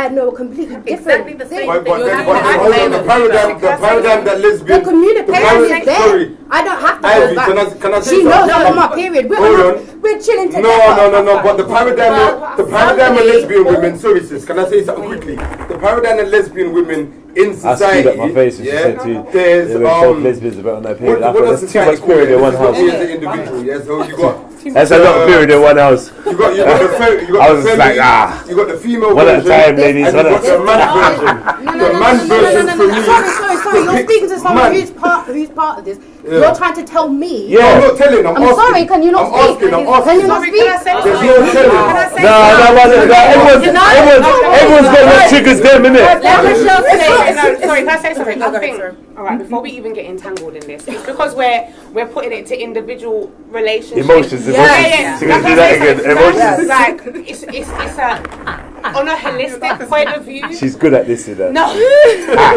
know a completely different Exactly the thing. same But thing. hold on, the paradigm that lesbian. The communication is there. Sorry. I don't have to Ivy, go back. can I say She knows something? I'm on my period. We're chilling together. No. But the paradigm of lesbian women. Sorry, sis. Can I say something quickly? The paradigm of lesbian women in I society. screwed up my face when she said to you. There's both lesbians about on that period. I thought there's too much period in one house. As an individual, yeah. So you got. That's a lot of period in one house. You got I was the like, you got the female one at a version, time, ladies. and you got the man version. The man version for me. Sorry. You're speaking to someone who's part of this. You're trying to tell me. Yeah. I'm not telling. I'm asking. sorry. Can you not I'm speak? asking. I'm asking. Can you not Sorry, speak? can I say There's something? no telling. Can I say Everyone's got what triggers them, innit? Sorry, can I say something? I think, alright, before we even get entangled in this, it's because we're putting it to individual relationships. Emotions. Yeah. She's gonna do that again. Emotions. Like, it's on a holistic point of view. She's good at this, you know. No.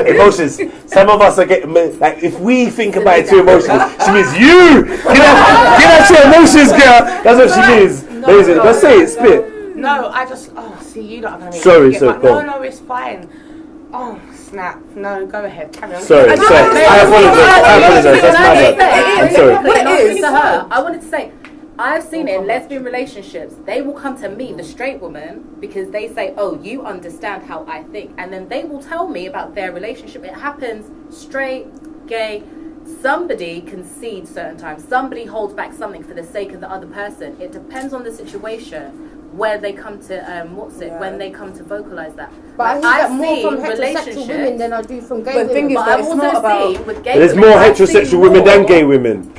Emotions. Some of us are getting like if we think about it too emotional, she means you. Get out your emotions, girl. That's what she means. Amazing. Let's say it. Spit. No, I just see you not gonna make Sorry, me sorry, get go no, on. no, it's fine. Oh snap! No, go ahead, carry on. Sorry. I apologize. That's my bad. I'm sorry. What it is to her, I wanted to say, I've seen it in lesbian relationships. They will come to me, the straight woman, because they say, "Oh, you understand how I think," and then they will tell me about their relationship. It happens straight, gay. Somebody concedes certain times. Somebody holds back something for the sake of the other person. It depends on the situation where they come to when they come to vocalize that. But I hear that more from heterosexual women than I do from gay women. The thing is But that I've it's also not about. seen with gay There's women, more I've heterosexual seen women than more- gay women.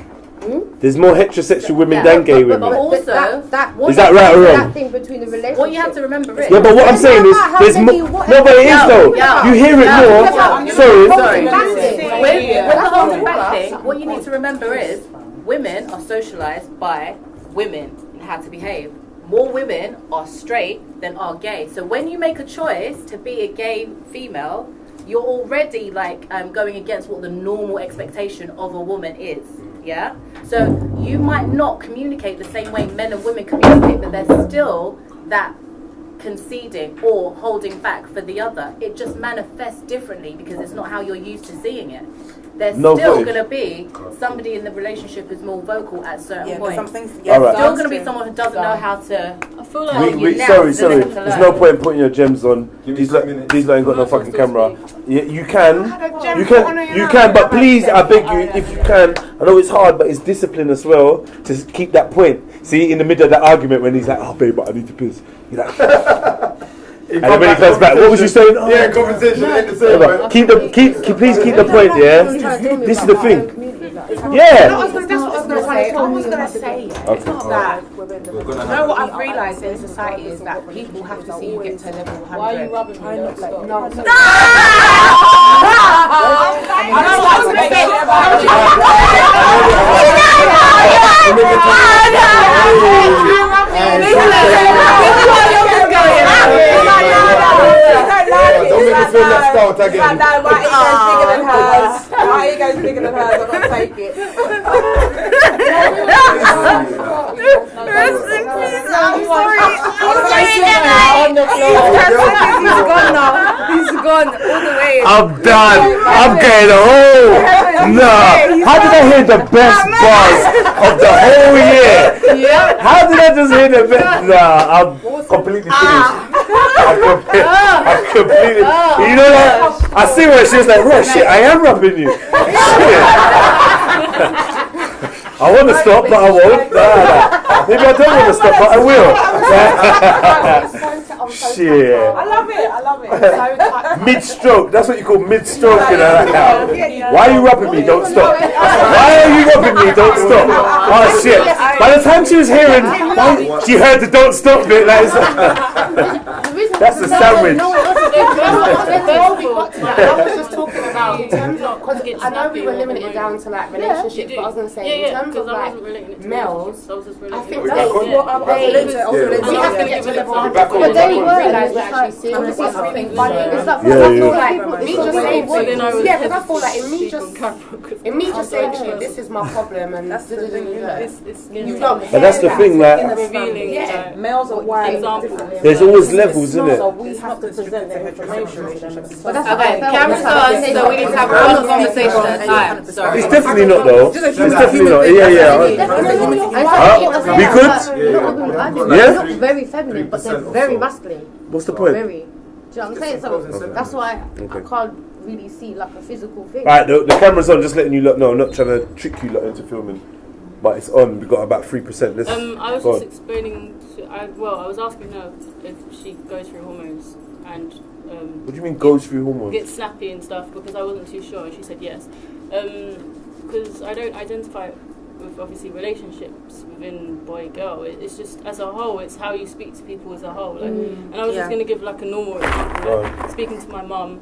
There's more heterosexual women than gay women. Also, Is that right or wrong? That thing between the relationship. what you have to remember is... Yeah, but what I'm saying is, there's more. No, but it is though. You hear it more. Sorry. With the holding back thing, what you need to remember is women are socialized by women and how to behave. More women are straight than are gay. So when you make a choice to be a gay female, you're already like going against what the normal expectation of a woman is. Yeah? So you might not communicate the same way men and women communicate, but there's still that conceding or holding back for the other. It just manifests differently because it's not how you're used to seeing it. There's still going to be somebody in the relationship who's more vocal at certain points. There's still going to be someone who doesn't know how to. I feel like Sorry. There's no point in putting your gems on. These lot ain't got no fucking camera. You can, but please, I beg you, if you can. I know it's hard, but it's discipline as well to keep that point. See, in the middle of that argument when he's like, "Oh, babe, but I need to piss," you're like. And then when he comes back, what was you saying? Oh, yeah, conversation ain't the same. please keep the point. Yeah, this is the thing. Yeah. That's what I was gonna say. It's not that. You know what I've realised in society is that people have to see you get to level 100. Why are you rubbing me? No. Don't make me feel left out again. My ego's bigger than hers. I've got to take it. He's gone all the way. I'm done. I'm getting home. Nah. How did I hear the best buzz of the whole year? How did I just hear the best? Nah, I'm completely finished. I'm completely. You know what? I see where she was like, right, shit, I am rubbing you. Shit. I want to stop, but I won't. Maybe I don't want to stop, but I will. Shit. I love it. Mid-stroke, that's what you call mid-stroke. You know? Why are you rubbing me? Don't stop. Why are you rubbing me? Don't stop. Oh shit. By the time she was hearing, she heard the don't stop bit. Like, that's a sandwich. I was just talking about in terms of, because I know we were limiting it down to like relationships, but I was going to say in terms of like males, I think we have to get to level 100 before we realise we're actually serious about something funny. It's like, me just saying to you, yeah, because I feel like in me just saying to you, this is my problem and that's you don't And that's the thing, like, Males are white. there's always levels, isn't it? So we have to present the information. Okay, camera's on, so we need to have one conversation at a time. Sorry. It's definitely not though. It's definitely not. Yeah. We could. They're not very feminine, but they're very masculine. What's the point? Very. Do you know what I'm saying? So that's why I can't really see like a physical thing. Alright, the camera's on, just letting you lot know. I'm not trying to trick you lot into filming. But it's on, we've got about 3%. Let's I was just explaining I was asking her if she goes through hormones and what do you mean goes through hormones? gets snappy and stuff, because I wasn't too sure and she said yes. because I don't identify with obviously relationships within boy girl. It's just as a whole. It's how you speak to people as a whole. Like, and I was just gonna give like a normal example. Like, speaking to my mum,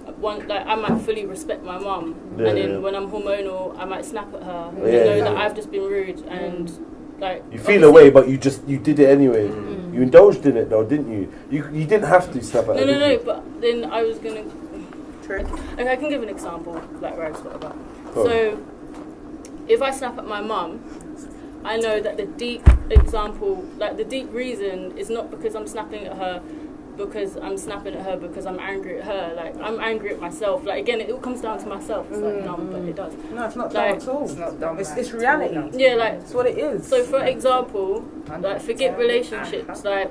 I might fully respect my mum, and then when I'm hormonal, I might snap at her. That I've just been rude and. Like, you feel away, but you did it anyway. You indulged in it though, didn't you? You didn't have to snap at her. No. But then I was gonna. Okay, I can give an example, like Rags got about. So, if I snap at my mum, I know that the deep example, like the deep reason, is not because I'm snapping at her. Because I'm snapping at her because I'm angry at her. Like, I'm angry at myself. Like, again, it all comes down to myself. It's like dumb, but it does. No, it's not dumb at all. It's not dumb. It's reality. Yeah, like, it's what it is. So, for example, like, forget relationships. Like,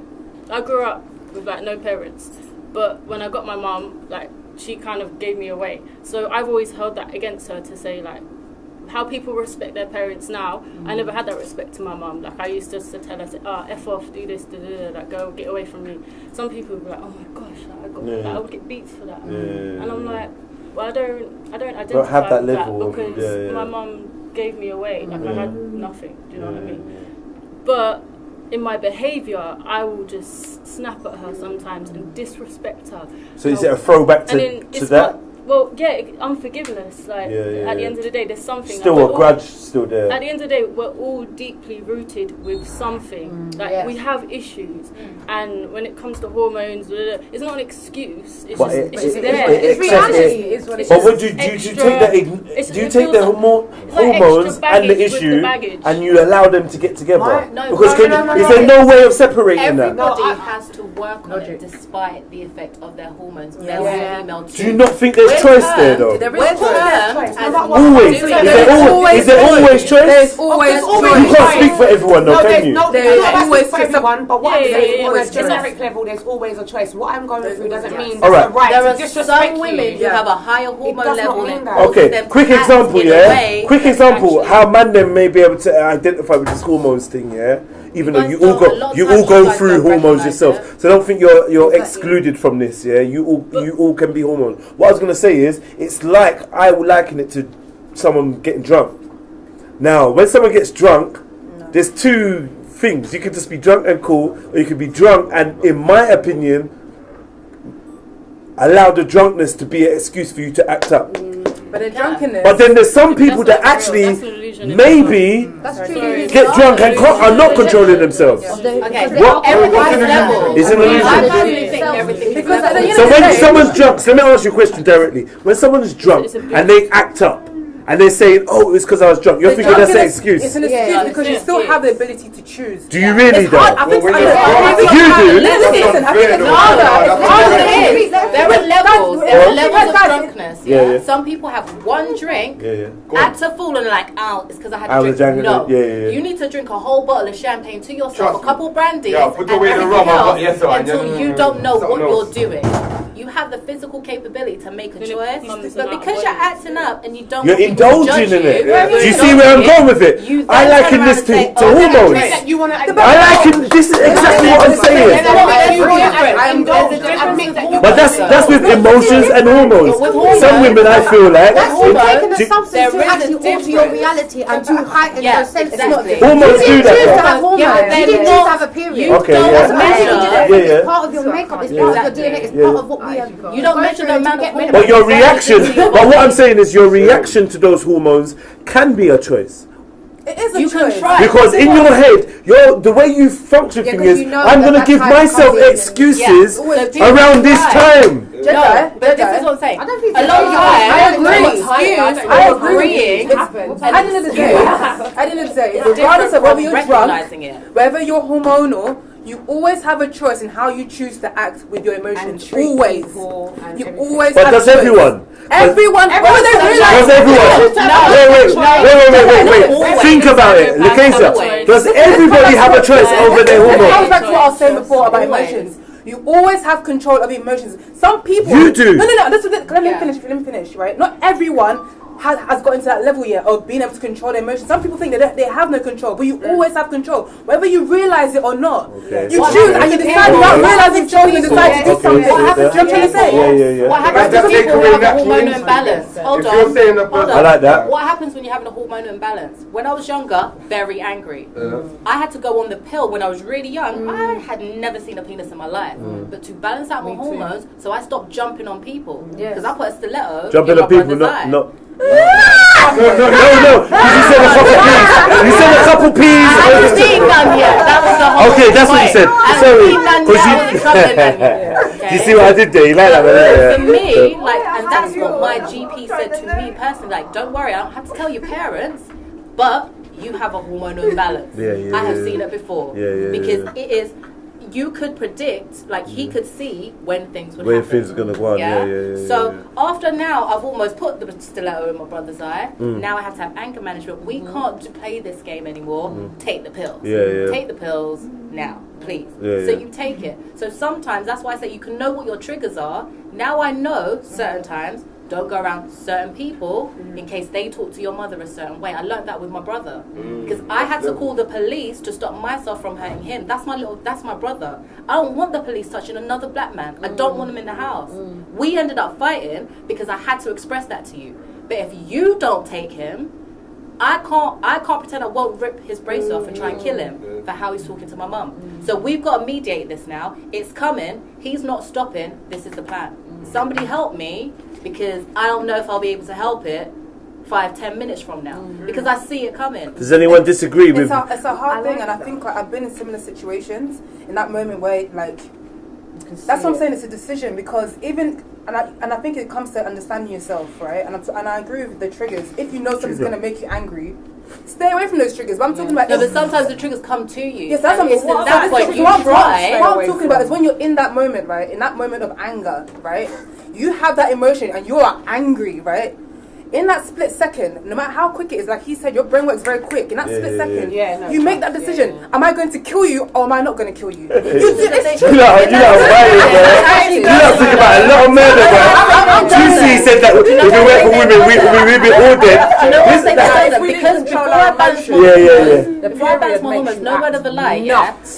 I grew up with, like, no parents. But when I got my mum, like, she kind of gave me away. So, I've always held that against her to say, like, how people respect their parents now, I never had that respect to my mum. Like, I used to tell her, F off, do this, like, go, get away from me. Some people would be like, oh my gosh, like, I would get beats for that. And I'm like, well, I don't identify have that with level that because my mum gave me away. Like, I had nothing, do you know what I mean? But in my behaviour, I will just snap at her sometimes and disrespect her. So is it a throwback to that? Well, yeah, unforgiveness. Like, at the end of the day, there's something. Still like, a grudge still there. At the end of the day, we're all deeply rooted with something. We have issues. And when it comes to hormones, it's not an excuse. It's just there. It's reality. But what do you take the hormones and the issue and you allow them to get together? Is there no way of separating that? Everybody has to work on it despite the effect of their hormones. Male and female too. Do you not think there's choice there though? There is choice. Always. Is there always choice? There's always choice. You can't speak for everyone though, can you? There's always for everyone, but what I'm saying on a generic level, there's always a choice. What I'm going through doesn't mean there's a right to disrespect some women who have a higher hormone level than okay, quick example, Quick example, how man then may be able to identify with this hormones thing, even though you all go through hormones yourself. So don't think you're excluded from this, You all can be hormones. What I was gonna say is, it's like I would liken it to someone getting drunk. Now, when someone gets drunk, there's two things. You could just be drunk and cool, or you could be drunk and, in my opinion, allow the drunkenness to be an excuse for you to act up. But the drunkenness. But then there's some people that actually maybe get drunk and are not controlling themselves. Everybody's level. It's an illusion. So when someone's drunk, so let me ask you a question directly. When someone's drunk and they act up, and they're saying, oh, it's because I was drunk. You're thinking that's an excuse. It's an excuse because you still have the ability to choose. Do you really though? You do? Listen, there are levels. There are levels of drunkenness. Some people have one drink, act a fool and like, oh, it's because I had a drink. No. You need to drink a whole bottle of champagne to yourself, a couple brandies, and everything else until you don't know what you're doing. You have the physical capability to make a choice, but because you're acting up and you don't, you're indulging in it. Do you see where I'm going with it? I liken this to hormones. This is exactly what I'm saying. But that's with emotions and hormones. Some women, I feel like, that's taking a substance to actually alter your reality and to heighten your senses. Hormones do that. You didn't choose to have a period. Okay, it's part of your makeup. It's part of your DNA. It's part of what we have. You don't measure the amount of hormones. But your reaction, but what I'm saying is your reaction to those hormones can be a choice. It is a choice. Because in your head, the way you function thing is, I'm going to give myself excuses around this time. No, but this is what I'm saying. I don't think a lot of time, I agree. At the end of the day, regardless of whether you're drunk, whether you're hormonal, you always have a choice in how you choose to act with your emotions. Always. You always have a choice. But does everyone? Everyone. Does everyone? Wait. Think about it. Lakesa, does everybody have a choice over their hormones? It comes back to what I was saying before about emotions. You always have control of emotions. Some people... You do. No. Let me finish, right? Not everyone has got into that level yet of being able to control their emotions. Some people think that they have no control, but you always have control, whether you realize it or not. Okay. You choose and you decide without realizing choosing and decide to do something. What happens to Yeah. What happens to people who have a hormonal imbalance? Hold on. I like that. What happens when you're having a hormonal imbalance? When I was younger, very angry. I had to go on the pill when I was really young. I had never seen a penis in my life. But to balance out my hormones, so I stopped jumping on people. Because I put a stiletto Jumping in on my people, brother's eye. not. No. You said a couple peas. You said a couple peas. I haven't seen none yet. That was the whole Okay, that's what you said. Sorry. Okay. Do you see what I did there? You like that? For me, and that's what my GP said to me personally. Like, don't worry, I don't have to tell your parents, but you have a hormonal imbalance. I have seen it before. Because it is. You could predict, like he could see when things would happen. When things are gonna go on. So after now, I've almost put the stiletto in my brother's eye. Now I have to have anger management. We can't play this game anymore. Take the pills. Take the pills now, please. So you take it. So sometimes that's why I say you can know what your triggers are. Now I know certain times. Don't go around certain people in case they talk to your mother a certain way. I learned that with my brother because I had to call the police to stop myself from hurting him. That's my brother. I don't want the police touching another black man. I don't want him in the house. We ended up fighting because I had to express that to you. But if you don't take him, I can't pretend I won't rip his brace off and try and kill him for how he's talking to my mum. So we've got to mediate this now. It's coming. He's not stopping. This is the plan. Somebody help me because I don't know if I'll be able to help it 5-10 minutes from now because I see it coming. Does anyone disagree with? It's a hard thing, and I think I've been in similar situations in that moment where that's what I'm saying. It's a decision because even. And I think it comes to understanding yourself, right? And I agree with the triggers. If you know something's going to make you angry, stay away from those triggers. But I'm talking about... No, but sometimes the triggers come to you. Yes, that's what I'm talking about is when you're in that moment, right? In that moment of anger, right? You have that emotion and you are angry, right? In that split second, no matter how quick it is, like he said, your brain works very quick. In that split second, you make that decision. Am I going to kill you or am I not going to kill you? You know, you think about a lot of murder, bro. Juicy said that if we went for women, we'd be all dead. Because before I balance my hormones, no word of a lie,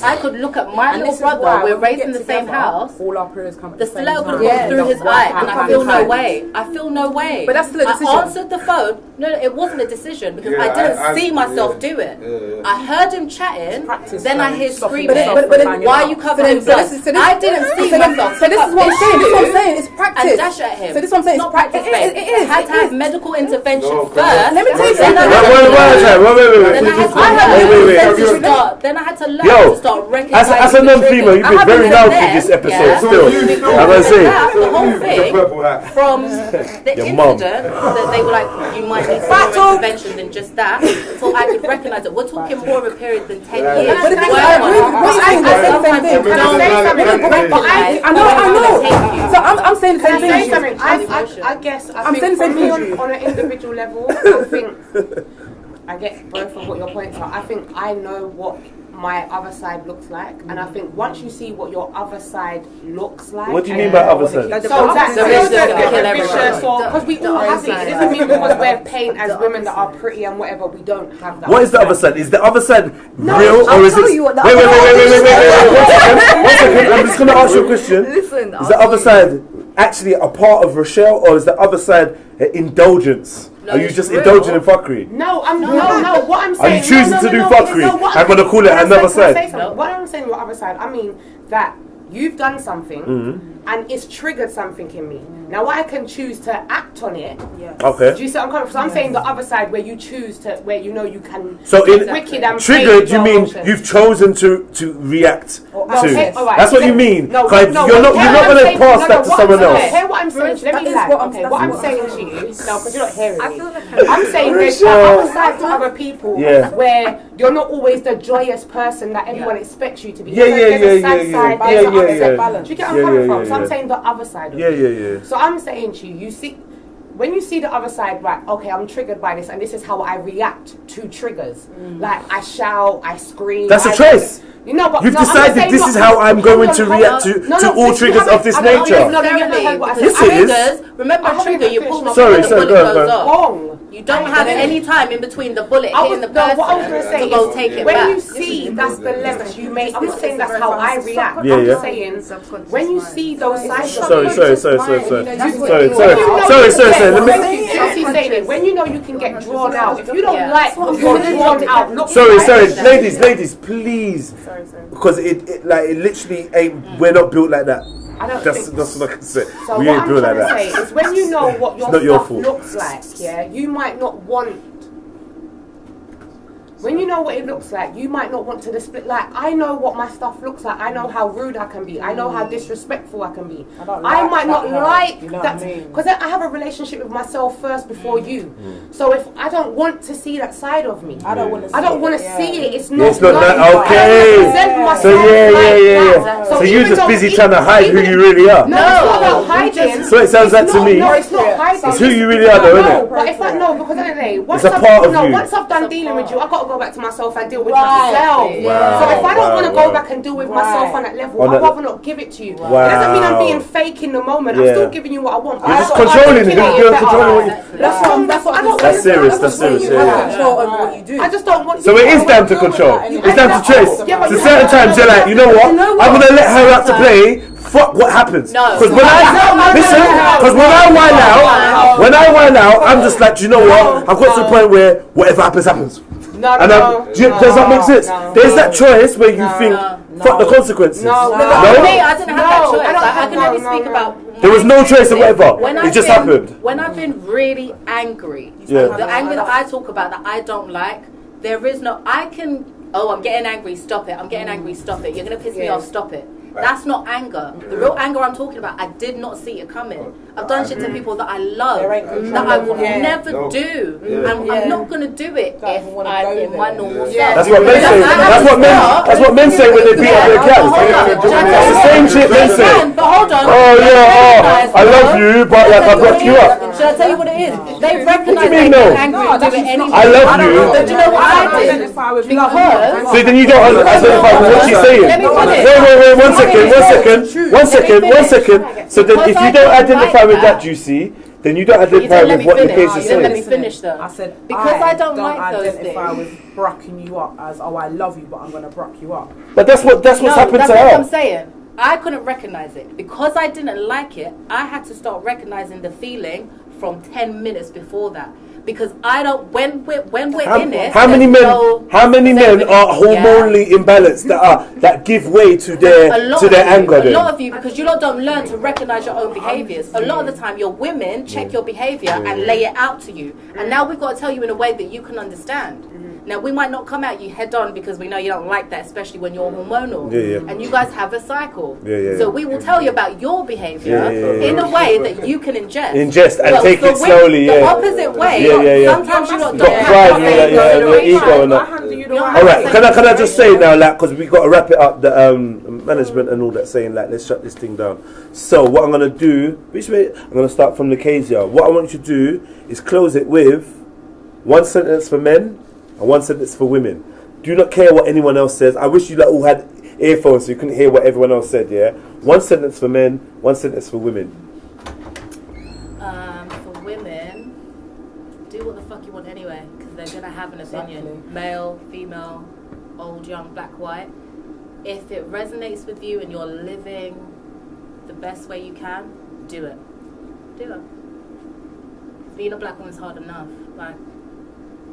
I could look at my little brother, we're raised in the same house, all our prayers come at the stiletto could have gone through his eye and I feel no way. I feel no way. But that's still a decision. I answered the phone. No, it wasn't a decision because I didn't see myself do it. I heard him chatting, then I hear screaming. But why are you covering blood? I didn't see myself. So this is what I'm saying. It's practice. And dash at him. So this is what I'm saying. It's not practice, babe. It is. I had to have medical intervention first. Let me tell you something. Then I had to learn to start recognizing. As a non-female, you've been very loud for this episode. Still, I'm gonna say the whole thing from the incident that they were like, you might need more intervention than just that, so I could recognize it. We're talking more of a period than 10 years. But the thing is, I agree with what you're saying. I know. So I'm saying the same thing. I guess I think for me on an individual level, I think I get both of what your points are. I think I know what my other side looks like, and I think once you see what your other side looks like. What do you mean by other side? So that's vicious, or because we all have it. It doesn't mean because we're paint as women that are pretty and whatever, we don't have that. What is the other side? Is the other side real or is it? Wait. 1 second. I'm just gonna ask you a question. Listen. Is the other side actually a part of Rochelle, or is the other side indulgence? No, are you just indulging in fuckery? No, no. What I'm saying. Are you choosing to do fuckery? I'm going to call it another side. What I'm saying, your other side, I mean that you've done something and it's triggered something in me. Now, I can choose to act on it. Okay. Do you see what I'm coming from? So I'm saying the other side where you choose to, where you know you can. So in wicked and triggered, you mean you've chosen to react to? That's what you mean. No, you're not going to pass that to someone else. Hear what I'm saying. Let me what I'm saying to you. No, because you're not hearing me. I'm saying there's the other side to other people where you're not always the joyous person that everyone expects you to be. There's a sad side. There's an upset balance. Do you get where I'm coming from? So I'm saying the other side of it. So I'm saying to you, when you see the other side, right, okay, I'm triggered by this and this is how I react to triggers. Like I shout, I scream. That's a choice. You know what? You've no, I'm not decided saying this not- is how I'm going to hold on, react hold to on. all triggers of this nature. No, you haven't heard what I said. Yes, it is. Remember a trigger, you pull the Sorry, trigger, the go bullet on, goes off. Wrong. You don't have any time in between the bullet hitting the What I was person going to say to go is take it when back. you see that's the length you make. I'm not saying that's how I react. Yeah, I'm yeah. just saying when you see those sides. of Sorry. Let me. Chelsea saying it. When you know you can get drawn out, if you don't like what you're drawn out, look. Sorry, ladies, please. Because it literally ain't. We're not built like that. That's what I can say. So We what ain't I'm built like trying to that. say is when you know what your not your stuff fault. looks like, yeah, you might not want. When you know what it looks like, you might not want to display. Like, I know what my stuff looks like. I know how rude I can be. I know how disrespectful I can be. I might not like that because I have a relationship with myself first before you. So if I don't want to see that side of me, I don't want to see it. It's not. It's not that nice. okay. I present myself So like that. So you're even just though busy trying to hide who you really are. No, it's not about hiding. So it sounds like to me. No, it's not hiding. It's who you really are, though, isn't it? But if I know, because at the end of the day, once It's a part of you. once I've done dealing with you, I've got to go back to myself and deal with myself. Wow. So if I don't want to go back and deal with myself on that level, I'd rather not give it to you. It doesn't mean I'm being fake in the moment. I'm still giving you what I want. You're just controlling it. You're controlling what you. That's what I don't. That's serious. That's serious. Yeah. Control over what you do. I just don't want. So it is down to control. It's down to trace. Yeah, but So certain times you're like, you know what? I'm gonna let her out to play. Fuck what happens. Because when I whine out, I'm just like, you know what? I've got to the point where whatever happens, happens. Does that make sense? There's that choice where you think, fuck the consequences. No, I didn't have that choice. I can only speak about. There was no choice or whatever. It just happened. When I've been really angry, the anger that I talk about that I don't like, there is no. I can. Oh, I'm getting angry. Stop it. I'm getting angry. Stop it. You're gonna piss me off. Stop it. That's not anger. The real anger I'm talking about, I did not see it coming. I've done shit to people that I love, that I will never do. And I'm not going to do it if I'm in my normal self. That's what men say. That's what men say when they beat up their cats. That's the same shit men say. But hold on. Oh yeah, I love you, but like I brought you up. Should I tell you what it is? They recognize What do you they mean, get no? angry and do it anyway. I love you. But you know what I did? Because... So then you don't identify with what she's saying. Let me finish. Wait, one second. So then if you don't identify with that, Juicy, then you don't identify with what the case is saying. Let me finish though. I said because I don't like those identify things. with brocking you up as I love you, but I'm gonna brock you up. But that's what's happened that's to what her. I'm saying. I couldn't recognize it because I didn't like it. I had to start recognizing the feeling from 10 minutes before that. Because I don't when we're in it. How many men are hormonally imbalanced that give way to their anger? A lot of you, because you lot don't learn to recognize your own behaviors. A lot of the time, your women check your behavior and lay it out to you, and now we've got to tell you in a way that you can understand. Now we might not come at you head on because we know you don't like that, especially when you're hormonal. And you guys have a cycle. So we will tell you about your behavior in a way that you can ingest and take it slowly. The opposite way. Sometimes you don't have your ego and that. Alright, can I just say now, like, because we got to wrap it up, the management and all that saying, like, let's shut this thing down. So what I'm going to do, I'm going to start from Nicasia. What I want you to do is close it with one sentence for men and one sentence for women. Do not care what anyone else says. I wish you like, all had earphones so you couldn't hear what everyone else said, yeah? One sentence for men, one sentence for women. For women, do what the fuck you want anyway, because they're going to have an opinion. Male, female, old, young, black, white. If it resonates with you and you're living the best way you can, do it. Do it. Being a black woman's hard enough. Like,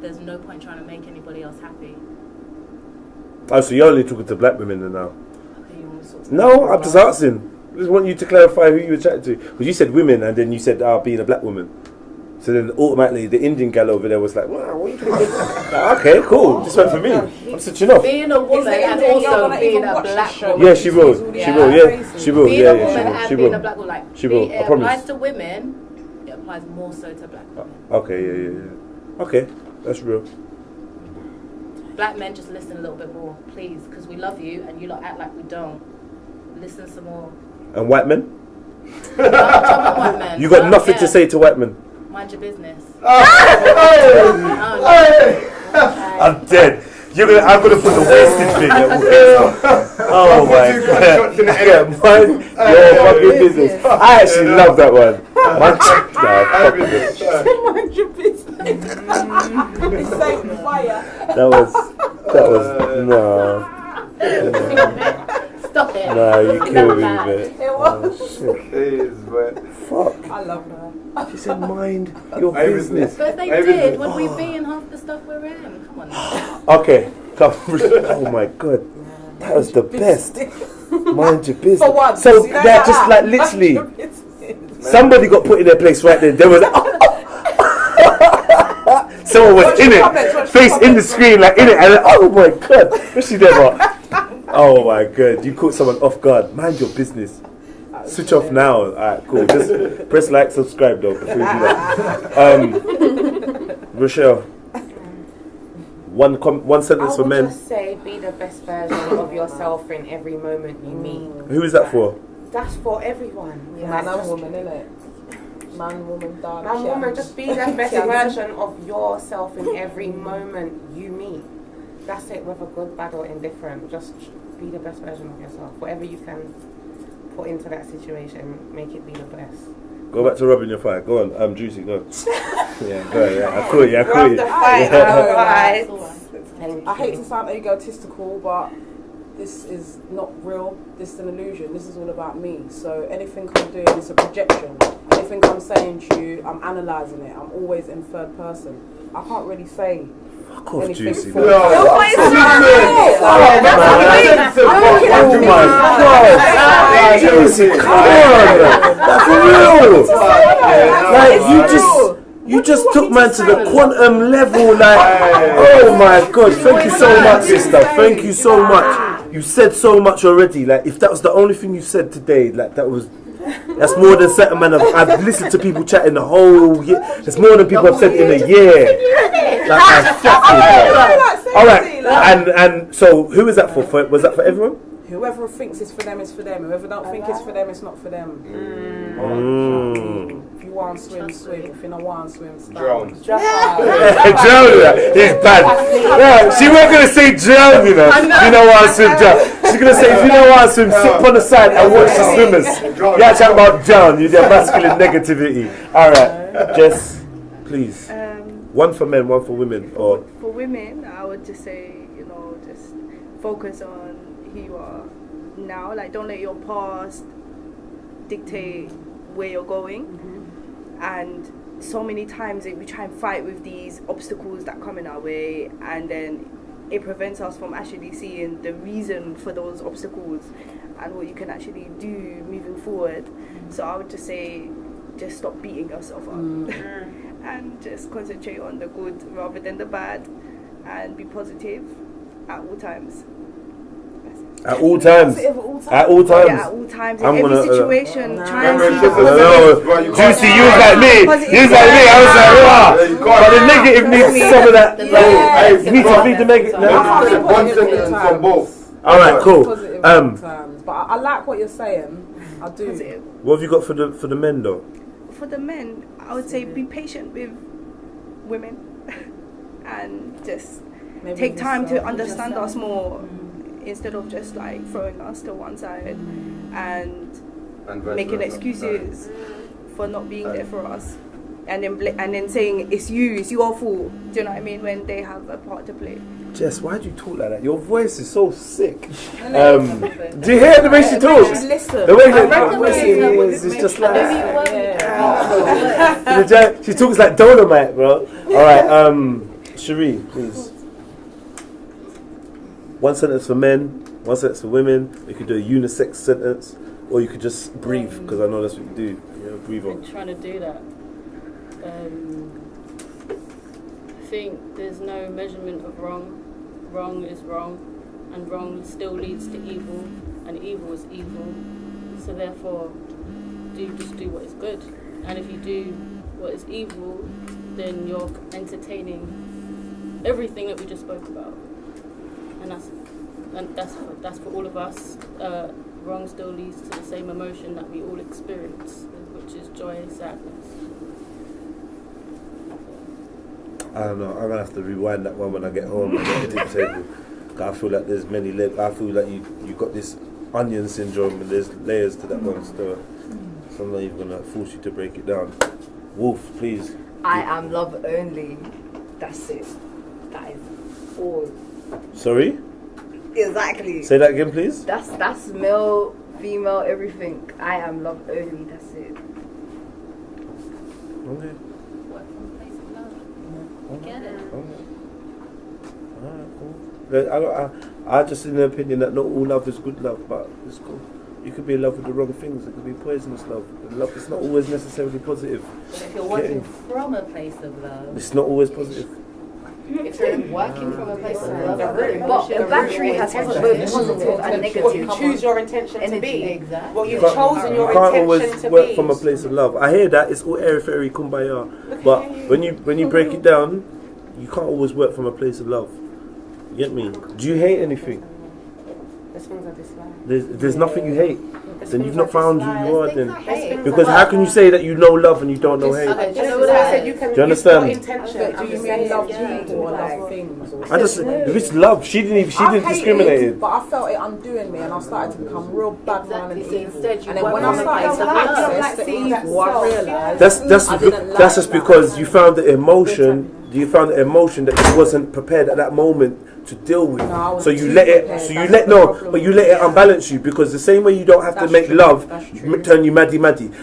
there's no point trying to make anybody else happy. Oh, so you're only talking to black women now? No, I'm just asking. I just want you to clarify who you were chatting to. Because you said women and then you said being a black woman. So then automatically the Indian gal over there was like, wow, what are you doing? Like, okay, cool. This went for me. I'm switching off. Being a woman and also being a black woman. Yeah, she will. She will, yeah. She will, being a woman and being a black woman, like, she will. It I promise. applies to women, it applies more so to black women. Okay, yeah. Okay, that's real. Black men, just listen a little bit more, please, because we love you and you lot act like we don't. Listen some more. And white men? White men. You got nothing to say to white men? Mind your business. I'm dead. I'm gonna put the wasted thing. Oh my god! Yeah, mind your fucking business. I actually love that one. Mind your business. It's so fire. That was no. Stop it. Nah, you killed me, man. It was. Fuck. I love her. She said, mind your business. But they did. Would we be in half the stuff we're in? Come on now. Okay. Oh my god. That was the best. Mind your business. For once, So you know that just like literally, somebody got put in their place right there. There was. Someone was in it, face in the screen, like in it, and oh my god, what's she there? Oh my god, you caught someone off guard. Mind your business. Switch off now. Alright, cool. Just press like, subscribe though before you do that. Rochelle, one sentence for men. I would just say, be the best version of yourself in every moment you meet. Who is that for? That's for everyone. Man and woman, innit? Man, woman, dog. Man, woman, just be the best version of yourself in every moment you meet. That's it, whether good, bad, or indifferent. Just be the best version of yourself. Whatever you can put into that situation, make it be the best. Go back to rubbing your fire. Go on, Juicy, go. Yeah, go. Yeah, I caught you. Rub the fire, alright. I hate to sound egotistical, but this is not real. This is an illusion. This is all about me. So anything I'm doing is a projection. Anything I'm saying to you, I'm analysing it. I'm always in third person. I can't really say. Fuck off, Juicy. No, Oh my god. Juicy, come on. That's real. Like, you just took man to the quantum level. Like, oh my god. Thank you so much, sister. Thank you so much. You said so much already. Like, if that was the only thing you said today, like, that's more than certain man. I've listened to people chatting the whole year. That's more than people have said in a year. Like, all right, and so who is that for? Was that for everyone? Whoever thinks it's for them, it's for them. Whoever don't think it's for them, it's not for them. If you want to swim, swim. If you don't want to swim, drown. Drown. He's bad. Yeah, she wasn't gonna say drown, you know. If you don't want to swim, drown. She's gonna say if you don't want to swim, sit on the side and watch the swimmers. Yeah, talking about drown. You get masculine negativity. All right, Jess, please. One for men, one for women, or for women, I would just say, just focus on who you are now. Like, don't let your past dictate where you're going. And so many times we try and fight with these obstacles that come in our way, and then it prevents us from actually seeing the reason for those obstacles and what you can actually do moving forward. So I would just say, just stop beating yourself up. And just concentrate on the good rather than the bad, and be positive at all times. At all times. At all times. Yeah, at all times. In every situation, try and see the positive. Juicy, you was like me. You was like me. I was like, wow. But the negative needs some of that. You need to feed the negative. One sentence from both. All right, cool. But I like what you're saying. I do. What have you got for the men though? For the men, I would say be patient with women and just take time to understand us more, instead of just like throwing us to one side and making excuses for not being there for us, and then saying it's your fault. Do you know what I mean? When they have a part to play. Jess, why do you talk like that? Your voice is so sick. Do you hear the way she talks? The way it's just like she talks like Dolomite, bro. All right, Cherie, please. One sentence for men, one sentence for women. You could do a unisex sentence, or you could just breathe, because I know that's what you do. Breathe on. I'm trying to do that. I think there's no measurement of wrong. Wrong is wrong, and wrong still leads to evil, and evil is evil. So therefore, just do what is good. And if you do what is evil, then you're entertaining everything that we just spoke about. And that's for all of us. Wrong still leads to the same emotion that we all experience, which is joy and sadness. I don't know. I'm gonna have to rewind that one when I get home and get the table. I feel like there's many layers. I feel like you got this onion syndrome and there's layers to that one still. So I'm not even gonna force you to break it down. Wolf, please. I am love only. That's it. That is all. Sorry? Exactly. Say that again, please. That's male, female, everything. I am love only. That's it. Okay. Work from a place of love. Get it. Alright, cool. I just in the opinion that not all love is good love, but it's cool. You could be in love with the wrong things. It could be poisonous love. And love is not always necessarily positive. But if you're working from a place of love, It's not always positive. if you're working from a place of love, But the battery has both positive and negative. What you choose your intention to be. Exactly. What you've You can't- chosen you your can't intention always to work be. from a place of love. I hear that it's all airy fairy kumbaya, but when you break it down, you can't always work from a place of love. You get me? Do you hate anything? There's things I dislike. There's nothing you hate. Then you've not found who you are. Then hate. because how can you say that you know love and you don't know hate? Okay, just as I said, you can. Do you understand? Your intention. Do you mean love people or love things? Or I just if it's love, she didn't discriminate it. But I felt it undoing me, and I started to become real bad man and Exactly. evil. So instead you And then work when on I the started place to of love. access the evil, I realised That's I didn't like just that. because you found the emotion. You found the emotion that you wasn't prepared at that moment to deal with. No, I was So you too let it. prepared. So you That's let the no. problem. But you let it unbalance you because the same way you don't have to That's make true. love That's true. turn you maddy.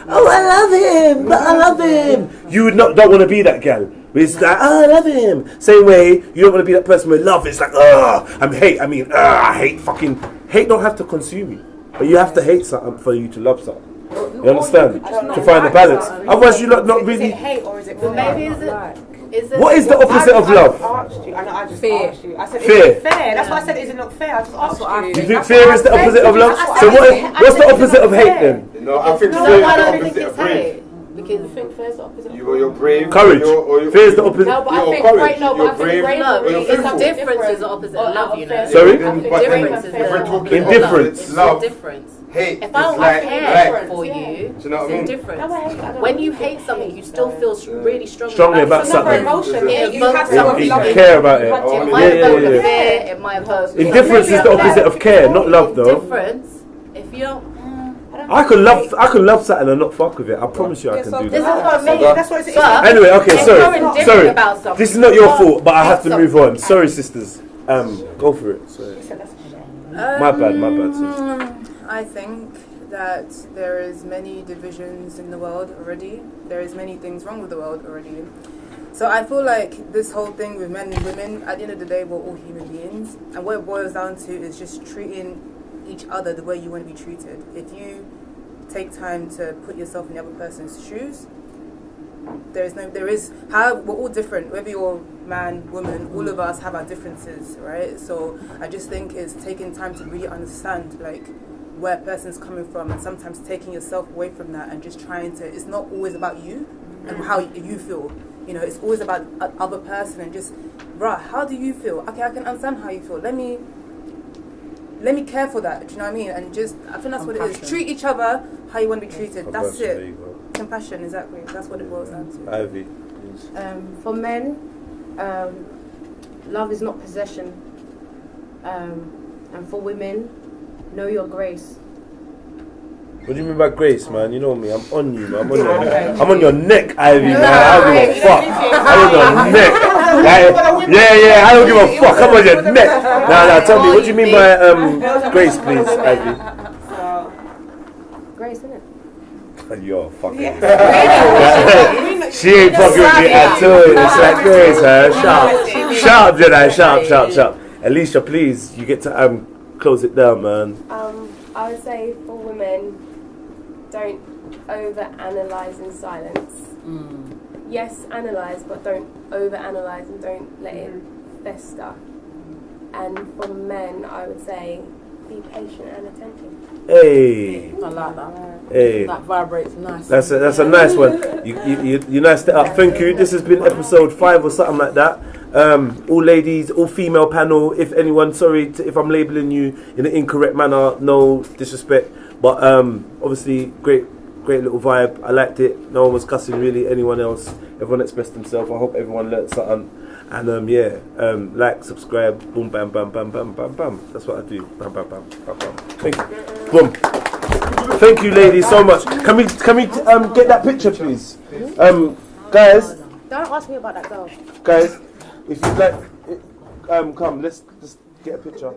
Oh, I love him, but I love him. You would not don't want to be that gal. It's like, oh, I love him. Same way you don't want to be that person with love. It's like, I hate fucking hate. Don't have to consume you, but you have to hate something for you to love something. You understand? To find the balance. Otherwise, you not Is it really. hate or is it Well, maybe is it What is the opposite of love? I asked you. I know. I just Fear. asked you. I said, Fear. is it fair? That's why I said, is it not fair? I just asked you. You think fear is the opposite of love? So what's the opposite of hate then? No, I think No, fear is I the don't think opposite it's of brave. hate. Because I think fair's the opposite. You're brave. Courage. Or you're Fear is the opposite. No, but I You're think courage. right. No, but You're I think brave. bravery Or you're is fearful. something Difference is the opposite of love, you know. Sorry? But then Difference is if we're talking Indifference. opposites, love, difference. hate, If I don't dislike, care like. for you, Do you know what I it's mean? indifference. No, I don't When you hate something, you still feel really Strongly about It's another something. emotion. It You have evokes someone something. You loving care about it. It Oh, might yeah, evoke yeah, a yeah. fear, it might evoke Indifference is the opposite of care, not love though. Difference. If you don't, I could love something and not fuck with it. I promise you I can do this is that. what I mean. That's what it's. But Anyway, okay, if you're sorry. indifferent about something, This is not your you fault, but I have to hate move on. something. Sorry, sisters. Go for it. Sorry. My bad, sis. I think that there is many divisions in the world already. There is many things wrong with the world already. So I feel like this whole thing with men and women, at the end of the day, we're all human beings. And what it boils down to is just treating each other the way you want to be treated. If you take time to put yourself in the other person's shoes, we're all different. Whether you're man, woman, all of us have our differences, right? So I just think it's taking time to really understand, like, where a person's coming from, and sometimes taking yourself away from that and just trying to, it's not always about you and how you feel. You know, it's always about other person and just, bruh, how do you feel? Okay, I can understand how you feel. Let me care for that. Do you know what I mean? And just, I think that's what it is. Treat each other how you want to be treated. That's Compassion, there it. you go. Compassion, exactly. That's what it boils down to. Ivy, please. For men, love is not possession. And for women, know your grace. What do you mean by grace, man? You know me. I'm on you, man. I'm on your neck, Ivy, man. I don't give a fuck. I'm on your neck. Yeah. I don't give a fuck. I'm on your neck. Nah. Tell me, what do you mean by grace, please, Ivy? Grace, isn't it? You're fucking. She ain't fucking with me at all. It's like grace, huh? Sharp, Jedi. Sharp. Alicia, please, you get to close it down, man. I would say for women, don't over-analyse in silence. Yes, analyse, but don't over-analyse and don't let it fester. And for men, I would say, be patient and attentive. Hey. I like that. Hey. That vibrates nice. That's a nice one. You niced it up. Thank you. This has been episode 5 or something like that. All ladies, all female panel. If anyone, sorry if I'm labelling you in an incorrect manner, no disrespect. But obviously, great Great little vibe. I liked it. No one was cussing really anyone else. Everyone expressed themselves. I hope everyone learnt something. And like, subscribe, boom, bam, bam, bam, bam, bam, bam. That's what I do. Bam, bam, bam, bam, bam. Thank you. Boom. Thank you, ladies, so much. Can we get that picture, please? Guys. Don't ask me about that girl. Guys, if you'd like, come. Let's just get a picture.